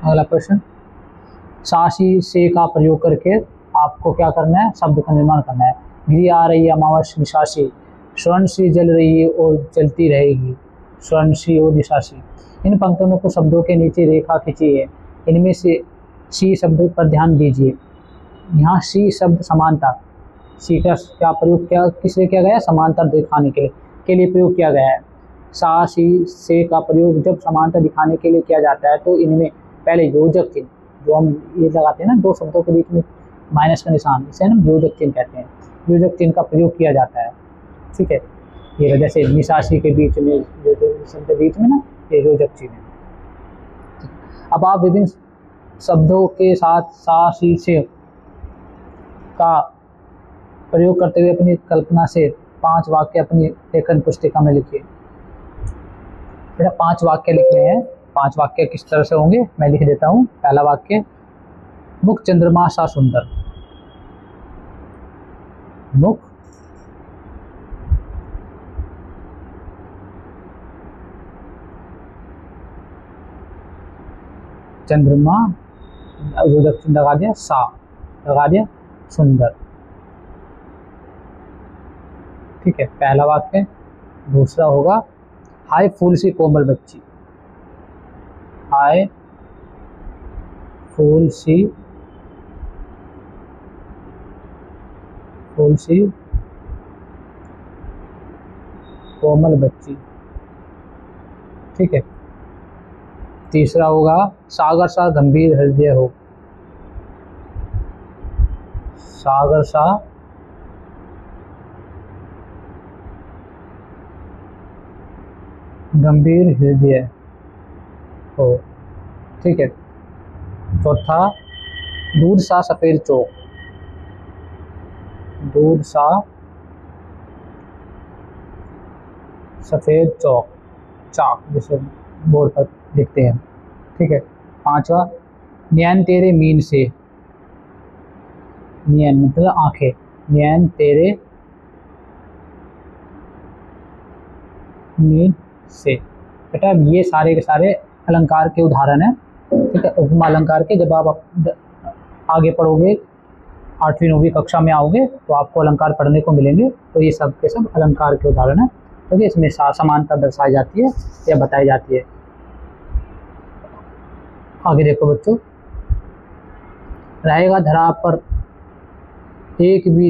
अगला प्रश्न, सासी से का प्रयोग करके आपको क्या करना है, शब्द का निर्माण करना है। गिरी आ रही है अमावस्या निशासी, स्वर्णसी जल रही है और जलती रहेगी, स्वर्णसी और निशासी। इन पंक्तियों में कुछ शब्दों के नीचे रेखा खींची है, इनमें से सी शब्द पर ध्यान दीजिए। यहाँ सी शब्द समानता, सी का क्या प्रयोग क्या किस लिए किया गया है, समानता दिखाने के लिए प्रयोग किया गया है। सा सी से का प्रयोग जब समानता दिखाने के लिए किया जाता है तो इनमें पहले योजक चिन्ह, जो हम ये लगाते हैं ना दो शब्दों के बीच में माइनस का निशान, इसे हम योजक चिन्ह कहते हैं, योजक चिन्ह का प्रयोग किया जाता है। ठीक है, ये जैसे निशासी के बीच में जो शब्द बीच में ना, ये योजक चिन्ह है। अब आप विभिन्न शब्दों के साथ सा सी से का प्रयोग करते हुए अपनी कल्पना से 5 वाक्य अपनी लेखन पुस्तिका में लिखिए। बेटा 5 वाक्य लिखने हैं। 5 वाक्य किस तरह से होंगे मैं लिख देता हूँ। पहला वाक्य, मुख चंद्रमा सा सुंदर, मुख चंद्रमा, योजक चिन्ह लगा दिया, सा लगा दिया, सुंदर। ठीक है, पहला वाक्य। दूसरा होगा, हाय फूल सी कोमल बच्ची, हाय फूल सी कोमल बच्ची। ठीक है, तीसरा होगा, सागर सा गंभीर हृदय हो, सागर सा गंभीर हृदय हो। ठीक है, चौथा, दूध सा सफेद चौक, दूध सा सफेद चौक, चाक जिसे बोर्ड पर लिखते हैं। ठीक है, पांचवा, नैन तेरे मीन से, नैन मतलब आंखें, नैन तेरे मीन से। बेटा ये सारे के सारे अलंकार के उदाहरण हैं। ठीक है, उपमा अलंकार के। जब आप आगे पढ़ोगे 8वीं 9वीं कक्षा में आओगे तो आपको अलंकार पढ़ने को मिलेंगे, तो ये सब के सब अलंकार के उदाहरण हैं। तो इसमें समानता दर्शाई जाती है या बताई जाती है। आगे देखो बच्चों, रहेगा धरा पर एक भी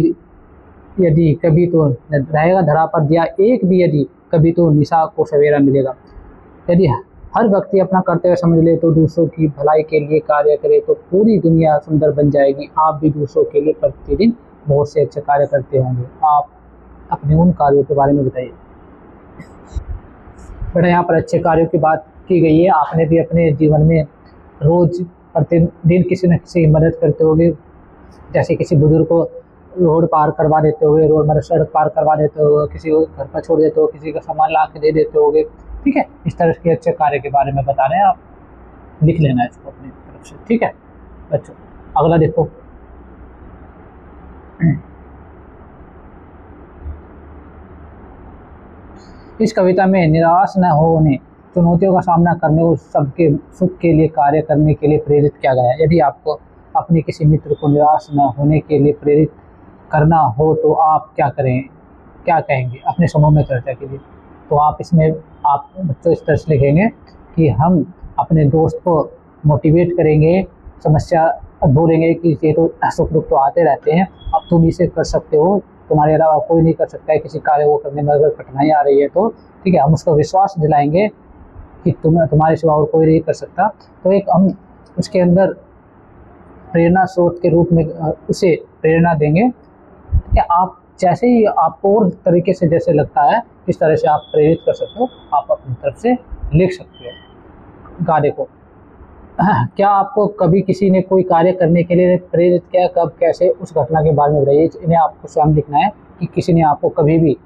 यदि कभी तो, रहेगा धरा पर दिया एक भी यदि कभी तो निशा को सवेरा मिलेगा। यदि हर व्यक्ति अपना कर्तव्य समझ ले तो दूसरों की भलाई के लिए कार्य करे तो पूरी दुनिया सुंदर बन जाएगी। आप भी दूसरों के लिए प्रतिदिन बहुत से अच्छे कार्य करते होंगे, आप अपने उन कार्यों के बारे में बताइए। बेटा यहाँ पर अच्छे कार्यों की बात की गई है। आपने भी अपने जीवन में रोज प्रतिदिन किसी न किसी मदद करते होंगे, जैसे किसी बुजुर्ग को रोड पार करवा देते होगे, रोड मतलब सड़क पार करवा देते हो, किसी को घर पर छोड़ देते हो, किसी का सामान ला के दे देते होगे। ठीक है, इस तरह के अच्छे कार्य के बारे में बता रहे हैं, आप लिख लेना इसको अपनी तरफ से। ठीक है बच्चों, अगला देखो, इस कविता में निराश न होने, चुनौतियों का सामना करने और सबके सुख के लिए कार्य करने के लिए प्रेरित किया गया है। यदि आपको अपने किसी मित्र को निराश न होने के लिए प्रेरित करना हो तो आप क्या करें, क्या कहेंगे अपने समूह में चर्चा के लिए। तो आप इसमें आप बच्चों इस तरह से लिखेंगे कि हम अपने दोस्त को मोटिवेट करेंगे, समस्या बोलेंगे कि ये तो सुख दुख तो आते रहते हैं, अब तुम इसे कर सकते हो, तुम्हारे अलावा कोई नहीं कर सकता है किसी कार्य को करने में अगर कठिनाई आ रही है तो। ठीक है, हम उसको विश्वास दिलाएंगे कि तुम्हारे सिवा और कोई नहीं कर सकता। तो एक हम उसके अंदर प्रेरणा स्रोत के रूप में उसे प्रेरणा देंगे कि आप जैसे ही आपको और तरीके से जैसे लगता है इस तरह से आप प्रेरित कर सकते हो, आप अपनी तरफ से लिख सकते हो। गा देखो, क्या आपको कभी किसी ने कोई कार्य करने के लिए प्रेरित किया, कब कैसे, उस घटना के बारे में बताइए। इन्हें आपको स्वयं लिखना है कि किसी ने आपको कभी भी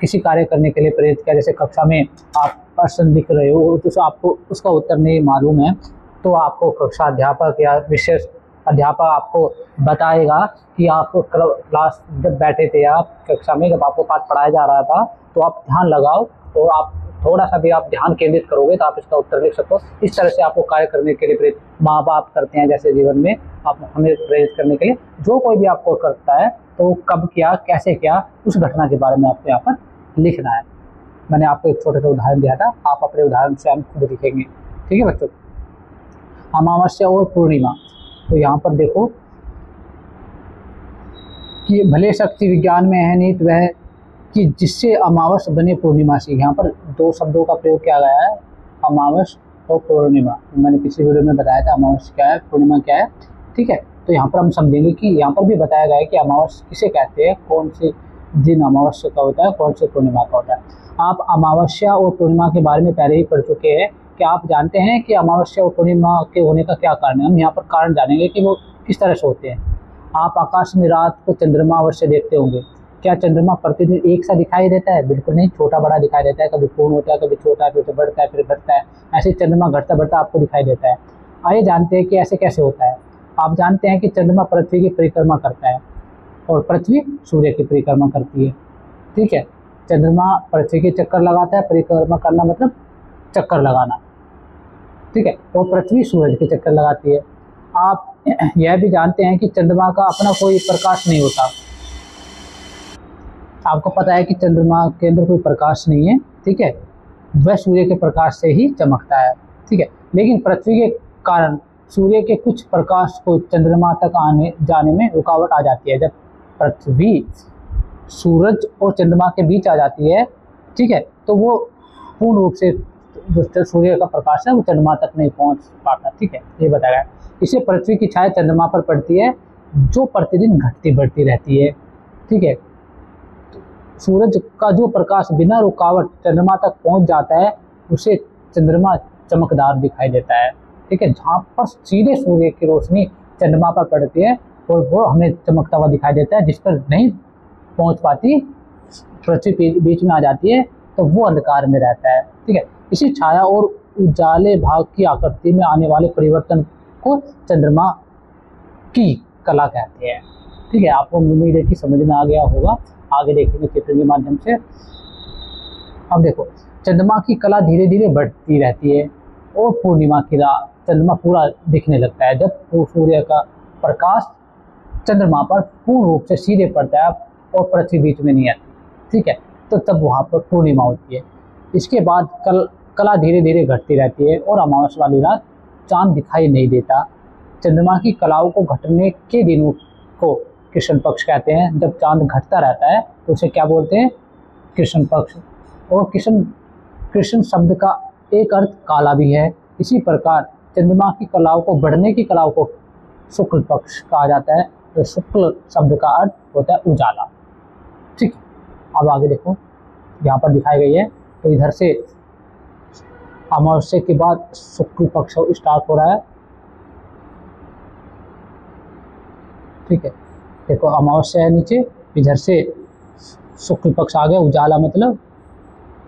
किसी कार्य करने के लिए प्रेरित किया, जैसे कक्षा में आप प्रश्न लिख रहे हो तो आपको उसका उत्तर नहीं मालूम है, तो आपको कक्षा अध्यापक या विशेष अध्यापक आपको बताएगा कि आप क्लास जब बैठे थे, आप कक्षा में जब आपको पाठ पढ़ाया जा रहा था तो आप ध्यान लगाओ, तो आप थोड़ा सा भी आप ध्यान केंद्रित करोगे तो आप इसका उत्तर लिख सकते हो। इस तरह से आपको कार्य करने के लिए प्रेरित माँ बाप करते हैं, जैसे जीवन में आप हमें प्रेरित करने के लिए जो कोई भी आपको करता है तो कब किया, कैसे किया, उस घटना के बारे में आपको यहाँ पर लिखना है। मैंने आपको एक छोटा सा उदाहरण दिया था, आप अपने उदाहरण से हम खुद लिखेंगे। ठीक है बच्चों। अमावस्या और पूर्णिमा, तो यहाँ पर देखो कि भले शक्ति विज्ञान में है निहित वह कि जिससे अमावस बने पूर्णिमा से। यहाँ पर दो शब्दों का प्रयोग किया गया है, अमावस और पूर्णिमा। मैंने पिछली वीडियो में बताया था अमावस क्या है, पूर्णिमा क्या है। ठीक है, तो यहाँ पर हम समझेंगे कि यहाँ पर भी बताया गया है कि अमावस किसे कहते हैं, कौन से दिन अमावस्या का होता है, कौन से पूर्णिमा का होता है। आप अमावस्या और पूर्णिमा के बारे में पहले ही पढ़ चुके हैं। क्या आप जानते हैं कि अमावस्या और पूर्णिमा के होने का क्या कारण है? हम यहाँ पर कारण जानेंगे कि वो किस तरह से होते हैं। आप आकाश में रात को चंद्रमा अवश्य देखते होंगे। क्या चंद्रमा प्रतिदिन एक सा दिखाई देता है? बिल्कुल नहीं, छोटा बड़ा दिखाई देता है, कभी पूर्ण होता है, कभी छोटा है, फिर बढ़ता है, फिर घटता है। ऐसे चंद्रमा घटता बढ़ता आपको दिखाई देता है। आइए जानते हैं कि ऐसे कैसे होता है। आप जानते हैं कि चंद्रमा पृथ्वी की परिक्रमा करता है और पृथ्वी सूर्य की परिक्रमा करती है। ठीक है, चंद्रमा पृथ्वी के चक्कर लगाता है, परिक्रमा करना मतलब चक्कर लगाना। ठीक है, और पृथ्वी सूरज के चक्कर लगाती है। आप यह भी जानते हैं कि चंद्रमा का अपना कोई प्रकाश नहीं होता। आपको पता है कि चंद्रमा के अंदर कोई प्रकाश नहीं है। ठीक है, वह सूर्य के प्रकाश से ही चमकता है। ठीक है, लेकिन पृथ्वी के कारण सूर्य के कुछ प्रकाश को चंद्रमा तक आने जाने में रुकावट आ जाती है। जब पृथ्वी सूरज और चंद्रमा के बीच आ जाती है, ठीक है, तो वो पूर्ण रूप से जो सूर्य का प्रकाश है वो चंद्रमा तक नहीं पहुंच पाता। ठीक है, ये बताया गया। इसे पृथ्वी की छाया चंद्रमा पर पड़ती है जो प्रतिदिन घटती बढ़ती रहती है। ठीक है, सूरज का जो प्रकाश बिना रुकावट चंद्रमा तक पहुंच जाता है उसे चंद्रमा चमकदार दिखाई देता है। ठीक है, जहाँ पर सीधे सूर्य की रोशनी चंद्रमा पर पड़ती है और वो हमें चमकता हुआ दिखाई देता है, जिस पर नहीं पहुंच पाती, पृथ्वी बीच में आ जाती है तो वो अंधकार में रहता है। ठीक है, इसी छाया और उजाले भाग की आकृति में आने वाले परिवर्तन को चंद्रमा की कला कहते हैं। ठीक है, आपको उम्मीद है कि समझ में आ गया होगा। आगे देखेंगे चित्र के माध्यम से। अब देखो, चंद्रमा की कला धीरे धीरे बढ़ती रहती है और पूर्णिमा की रात चंद्रमा पूरा दिखने लगता है जब सूर्य का प्रकाश चंद्रमा पर पूर्ण रूप से सीधे पड़ता है और पृथ्वी बीच में नहीं आती। ठीक है, तो तब वहाँ पर पूर्णिमा होती है। इसके बाद कला धीरे धीरे घटती रहती है और अमावस्या वाली रात चांद दिखाई नहीं देता। चंद्रमा की कलाओं को घटने के दिनों को कृष्ण पक्ष कहते हैं। जब चांद घटता रहता है तो उसे क्या बोलते हैं? कृष्ण पक्ष। और कृष्ण शब्द का एक अर्थ काला भी है। इसी प्रकार चंद्रमा की कलाओं को बढ़ने की कलाओं को शुक्ल पक्ष कहा जाता है। तो शुक्ल शब्द का अर्थ होता है उजाला। ठीक, अब आगे देखो, यहाँ पर दिखाई गई है। तो इधर से अमावस्या के बाद शुक्ल पक्ष स्टार्ट हो रहा है। ठीक है, देखो अमावस्या है नीचे, इधर से शुक्ल पक्ष आ गया। उजाला मतलब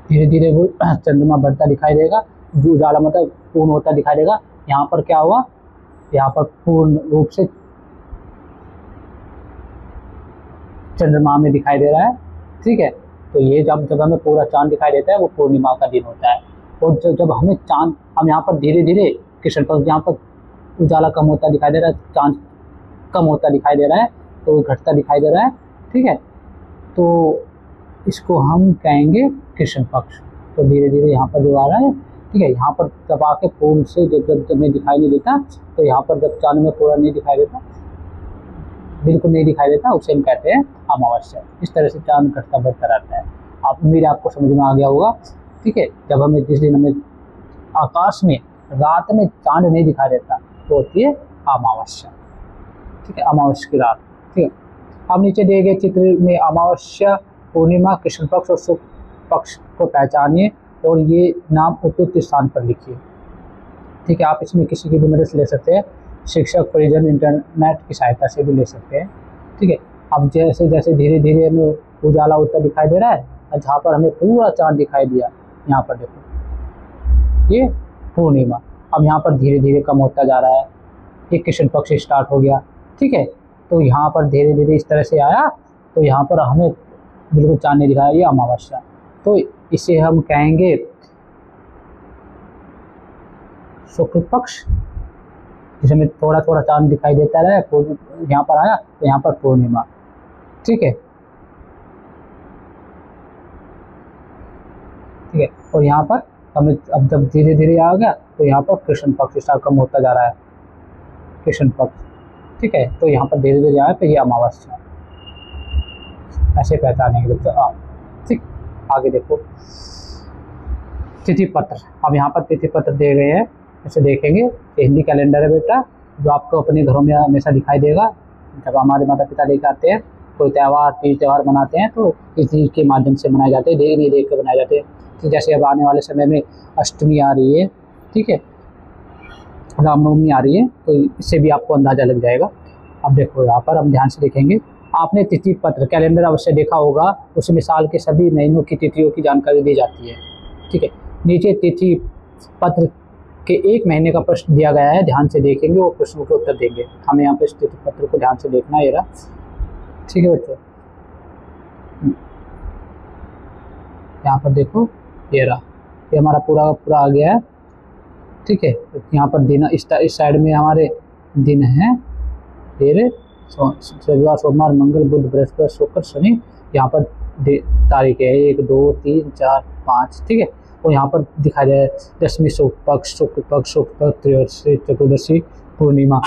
धीरे धीरे वो चंद्रमा बढ़ता दिखाई देगा, जो उजाला मतलब पूर्ण होता दिखाई देगा। यहाँ पर क्या हुआ? यहाँ पर पूर्ण रूप से चंद्रमा में दिखाई दे रहा है। ठीक है, तो ये जब हमें पूरा चांद दिखाई देता है वो पूर्णिमा का दिन होता है। और जब हमें चांद, हम यहाँ पर धीरे धीरे कृष्ण पक्ष, यहाँ पर उजाला कम होता दिखाई दे रहा है, चांद कम होता दिखाई दे रहा है, तो घटता दिखाई दे रहा है। ठीक है, तो इसको हम कहेंगे कृष्ण पक्ष। तो धीरे धीरे यहाँ पर जो आ रहा है, ठीक है, यहाँ पर जब आके पूर्ण से जब हमें दिखाई नहीं देता, तो यहाँ पर जब चांद में पूरा नहीं दिखाई देता, बिल्कुल नहीं दिखाई देता, उसे हम कहते हैं अमावस्या। इस तरह से चांद घटता बढ़ता रहता है। आप उम्मीद आपको समझ में आ गया होगा। ठीक है, जब हमें जिस दिन हमें आकाश में रात में चांद नहीं दिखाई देता तो होती है अमावस्या। ठीक है, अमावस्या की रात। ठीक है, अब नीचे दिए गए चित्र में अमावस्या, पूर्णिमा, कृष्ण पक्ष और शुक्ल पक्ष को पहचानिए और ये नाम उपयुक्त स्थान पर लिखिए। ठीक है, आप इसमें किसी की भी मदद ले सकते हैं, शिक्षक, परिजन, इंटरनेट की सहायता से भी ले सकते हैं। ठीक है, अब जैसे जैसे धीरे धीरे हमें उजाला होता दिखाई दे रहा है, जहाँ पर हमें पूरा चाँद दिखाई दिया, यहाँ पर देखो ये पूर्णिमा। अब यहाँ पर धीरे धीरे कम होता जा रहा है, ये कृष्ण पक्ष स्टार्ट हो गया, ठीक है। तो यहाँ पर धीरे धीरे इस तरह से आया, तो यहाँ पर हमें बिल्कुल चाँद नहीं दिखाया, ये अमावस्या। तो इसे हम कहेंगे शुक्ल पक्ष, जिसमें थोड़ा थोड़ा चाँद दिखाई देता रहा, यहाँ पर आया तो यहाँ पर पूर्णिमा, ठीक है, ठीक है। और यहाँ पर हमें अब जब धीरे धीरे आ गया तो यहाँ पर कृष्ण पक्ष स्टार्ट कम होता जा रहा है, कृष्ण पक्ष, ठीक है। तो यहाँ पर धीरे धीरे आया तो ये अमावस्या, ऐसे पहचानेंगे बच्चों, ठीक। आगे देखो तिथि पत्र। अब यहाँ पर तिथि पत्र दिए गए हैं, इसे देखेंगे। हिंदी कैलेंडर है बेटा, जो आपको अपने घरों में हमेशा दिखाई देगा। जब हमारे माता पिता लेकर आते हैं कोई त्यौहार, तीज त्यौहार मनाते हैं, तो इस चीज़ के माध्यम से मनाए जाते हैं, नहीं देख कर बनाए जाते हैं। तो जैसे अब आने वाले समय में अष्टमी आ रही है, ठीक है, रामनवमी आ रही है, तो इससे भी आपको अंदाज़ा लग जाएगा। अब देखो यहाँ पर हम ध्यान से देखेंगे, आपने तिथि पत्र कैलेंडर अवश्य देखा होगा, उसमें साल के सभी महीनों की तिथियों की जानकारी दी जाती है, ठीक है। नीचे तिथि पत्र के एक महीने का प्रश्न दिया गया है, ध्यान से देखेंगे, वो प्रश्नों के उत्तर देंगे। हमें यहाँ पे इस तिथि पत्र को ध्यान से देखना है, ठीक है बच्चों। यहाँ पर देखो ये रहा, ये हमारा पूरा पूरा आ गया है, ठीक है। यहाँ पर दिन इस साइड में हमारे दिन हैं, फिर रविवार, सोमवार, मंगल, बुध, बृहस्पति, शुक्र, शनि। यहाँ पर तारीख है 1 2 3 4 5, ठीक है। और यहाँ पर दिखा जाए दशमी शुक्ल पक्ष, शुक्ल पक्ष, त्रयोदशी, चतुर्दशी, पूर्णिमा।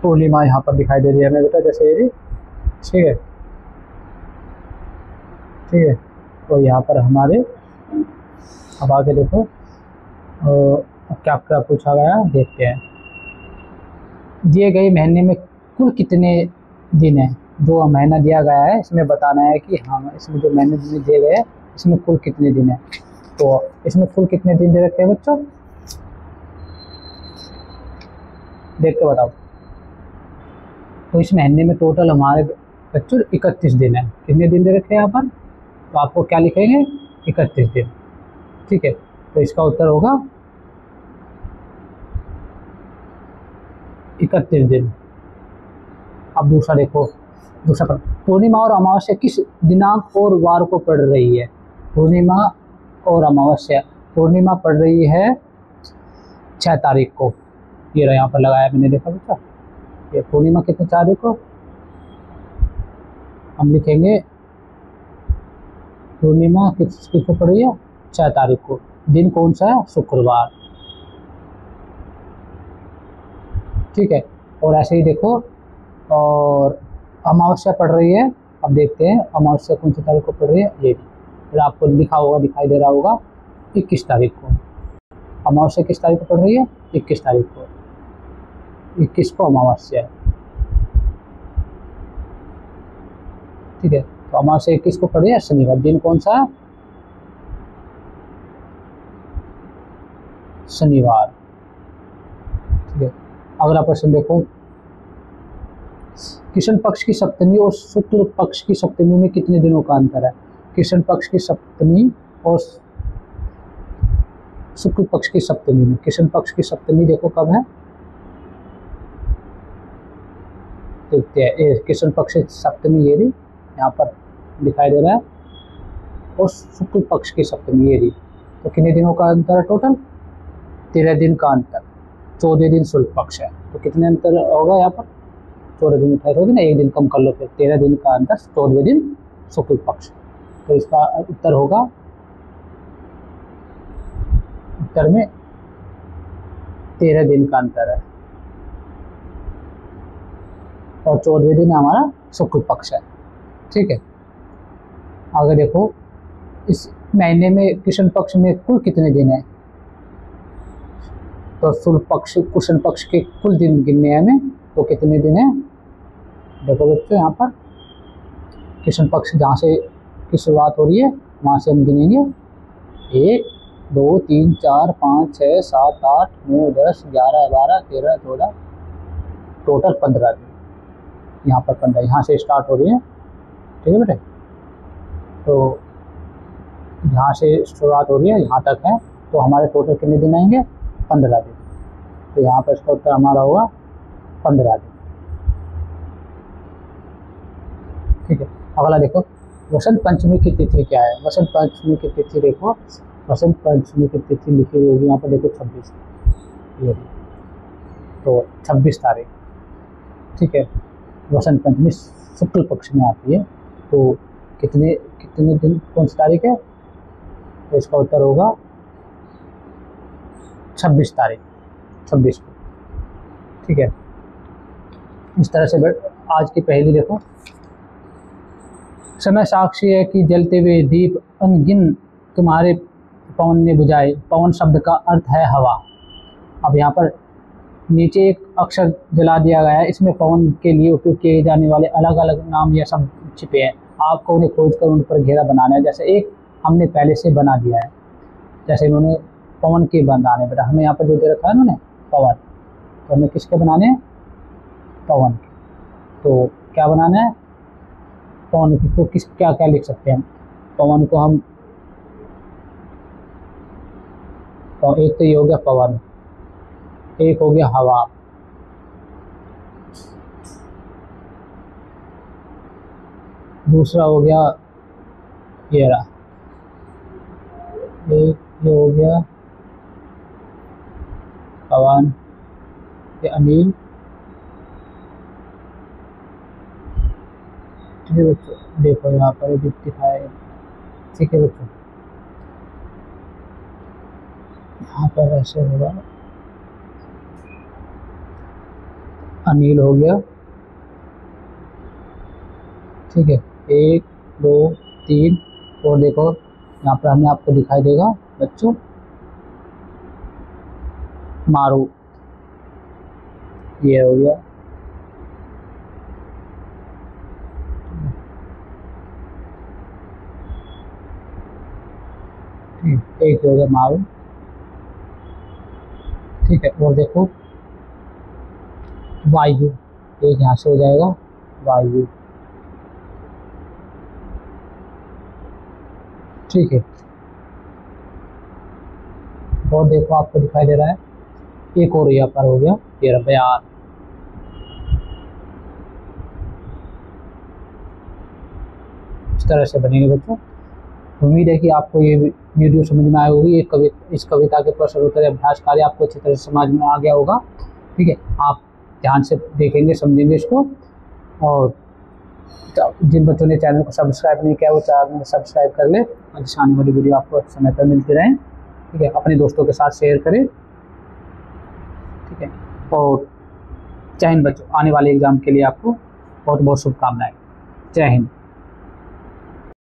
पूर्णिमा यहाँ पर दिखाई दे रही है हमें बेटा, जैसे ये, ठीक है, ठीक है। तो यहाँ पर हमारे, अब आगे देखो क्या क्या पूछा गया, देखते हैं। दिए गए महीने में कुल कितने दिन हैं? जो महीना दिया गया है इसमें बताना है कि हाँ, इसमें जो महीने दिए गए हैं इसमें कुल कितने दिन हैं। तो इसमें कुल कितने दिन दे रखे हैं बच्चों, देख के बताओ। तो इस महीने में टोटल हमारे बच्चों 31 दिन है। कितने दिन दे रखे हैं यहाँ पर, तो आपको क्या लिखेंगे, 31 दिन, ठीक है। तो इसका उत्तर होगा 31 दिन। अब दूसरा देखो, दूसरा पर पूर्णिमा और अमावस्या किस दिनांक और वार को पड़ रही है? पूर्णिमा और अमावस्या, पूर्णिमा पड़ रही है 6 तारीख को, ये रहा यहाँ पर लगाया मैंने, देखा बेटा। ये पूर्णिमा कितने तारीख को, हम लिखेंगे पूर्णिमा किसको पड़ रही है, 6 तारीख को। दिन कौन सा है, शुक्रवार, ठीक है। और ऐसे ही देखो, और अमावस्या पड़ रही है, अब देखते हैं अमावस्या कौन सी तारीख को पड़ रही है। ये फिर आपको लिखा होगा, दिखाई दे रहा होगा 21 तारीख को। अमावस्या किस तारीख को पड़ रही है, 21 तारीख को, 21 को अमावस्या है, ठीक है। तो अमावस्या 21 को पड़ रही है, शनिवार। दिन कौन सा है, शनिवार, ठीक है। अगला प्रश्न देखो, कृष्ण पक्ष की सप्तमी और शुक्ल पक्ष की सप्तमी में कितने दिनों का अंतर है? कृष्ण पक्ष की सप्तमी और शुक्ल पक्ष की सप्तमी में, कृष्ण पक्ष की सप्तमी देखो कब है, देखते हैं। कृष्ण पक्ष की सप्तमी ये रही, यहाँ पर दिखाई दे रहा है, और शुक्ल पक्ष की सप्तमी ये रही। तो कितने दिनों का अंतर है टोटल, 13 दिन का अंतर। 14 दिन शुक्ल पक्ष है, तो कितने अंतर होगा यहाँ पर, 14 दिन 28 होगी ना, एक दिन कम कर लो, फिर 13 दिन का अंतर, 14वें दिन शुक्ल पक्ष। तो इसका उत्तर होगा, उत्तर में 13 दिन का अंतर है, और 14वें दिन हमारा शुक्ल पक्ष है, ठीक है। आगे देखो, इस महीने में कृष्ण पक्ष में कुल कितने दिन है? तो शुक्ल पक्ष, कृष्ण पक्ष के कुल दिन गिनने हैं हमें, तो कितने दिन है, देखो बच्चों यहाँ पर कृष्ण पक्ष जहाँ से की शुरुआत हो रही है वहाँ से हम गिनेंगे 1 2 3 4 5 6 7 8 9 10 11 12 13 14, टोटल 15 दिन। यहाँ पर 15, यहाँ से स्टार्ट हो रही है, ठीक है बेटे। तो यहाँ से शुरुआत हो रही है, यहाँ तक है, तो हमारे टोटल कितने दिन आएंगे? 15 दिन। तो यहाँ पर इसका उत्तर हमारा होगा 15 दिन। ठीक है, अगला देखो, वसंत पंचमी की तिथि क्या है? वसंत पंचमी की तिथि देखो, वसंत पंचमी की तिथि लिखी हुई होगी यहाँ पर, देखो 26, ये तो 26 तारीख। ठीक है, वसंत पंचमी शुक्ल पक्ष में आती है, तो कितने कितने दिन, कौन सी तारीख है? तो इसका उत्तर होगा 26 तारीख, 26 को। ठीक है, इस तरह से आज की पहेली देखो, समय साक्षी है कि जलते हुए दीप अनगिन तुम्हारे पवन ने बुझाए। पवन शब्द का अर्थ है हवा। अब यहाँ पर नीचे एक अक्षर जला दिया गया है, इसमें पवन के लिए उपयोग किए जाने वाले अलग अलग नाम या शब्द छिपे हैं। आपको उन्हें खोज कर उन पर घेरा बनाना है। जैसे एक हमने पहले से बना दिया है, जैसे इन्होंने पवन के बनाने, बेटा हमें यहाँ पर जो दे रखा है उन्होंने पवन, तो हमें किसके बनाने हैं? पवन के। तो क्या बनाना है? पवन की। तो किस क्या क्या लिख सकते हैं पवन को हम? तो एक तो ये हो गया पवन, एक हो गया हवा, दूसरा हो गया ये रहा, एक ये हो गया पवन, ये अनिल। ठीक है बच्चों, देखो यहाँ पर जो दिखाया है। ठीक है बच्चों, यहाँ पर ऐसे होगा, अनिल हो गया। ठीक है, 1 2 3, और देखो यहाँ पर हमें आपको दिखाई देगा बच्चों मारू, ये हो गया। एक हो गया मारू। ठीक है, और देखो वायु, एक यहाँ से हो जाएगा वायु। ठीक है, और देखो आपको दिखाई दे रहा है एक और यहाँ पर हो गया, ये बयान। इस तरह से बनेंगे बच्चों। उम्मीद है कि आपको ये वीडियो समझ में आई होगी। इस कविता के प्रश्न उत्तर अभ्यास कार्य आपको अच्छी तरह से समझ में आ गया होगा। ठीक है, आप ध्यान से देखेंगे, समझेंगे इसको, और जिन बच्चों ने चैनल को सब्सक्राइब नहीं किया वो चैनल सब्सक्राइब कर ले, और आने वाली वीडियो आपको समय पर मिलती रहें। ठीक है, अपने दोस्तों के साथ शेयर करें। ठीक है, और जय हिंद बच्चों, आने वाले एग्जाम के लिए आपको बहुत बहुत शुभकामनाएं। जय हिंद।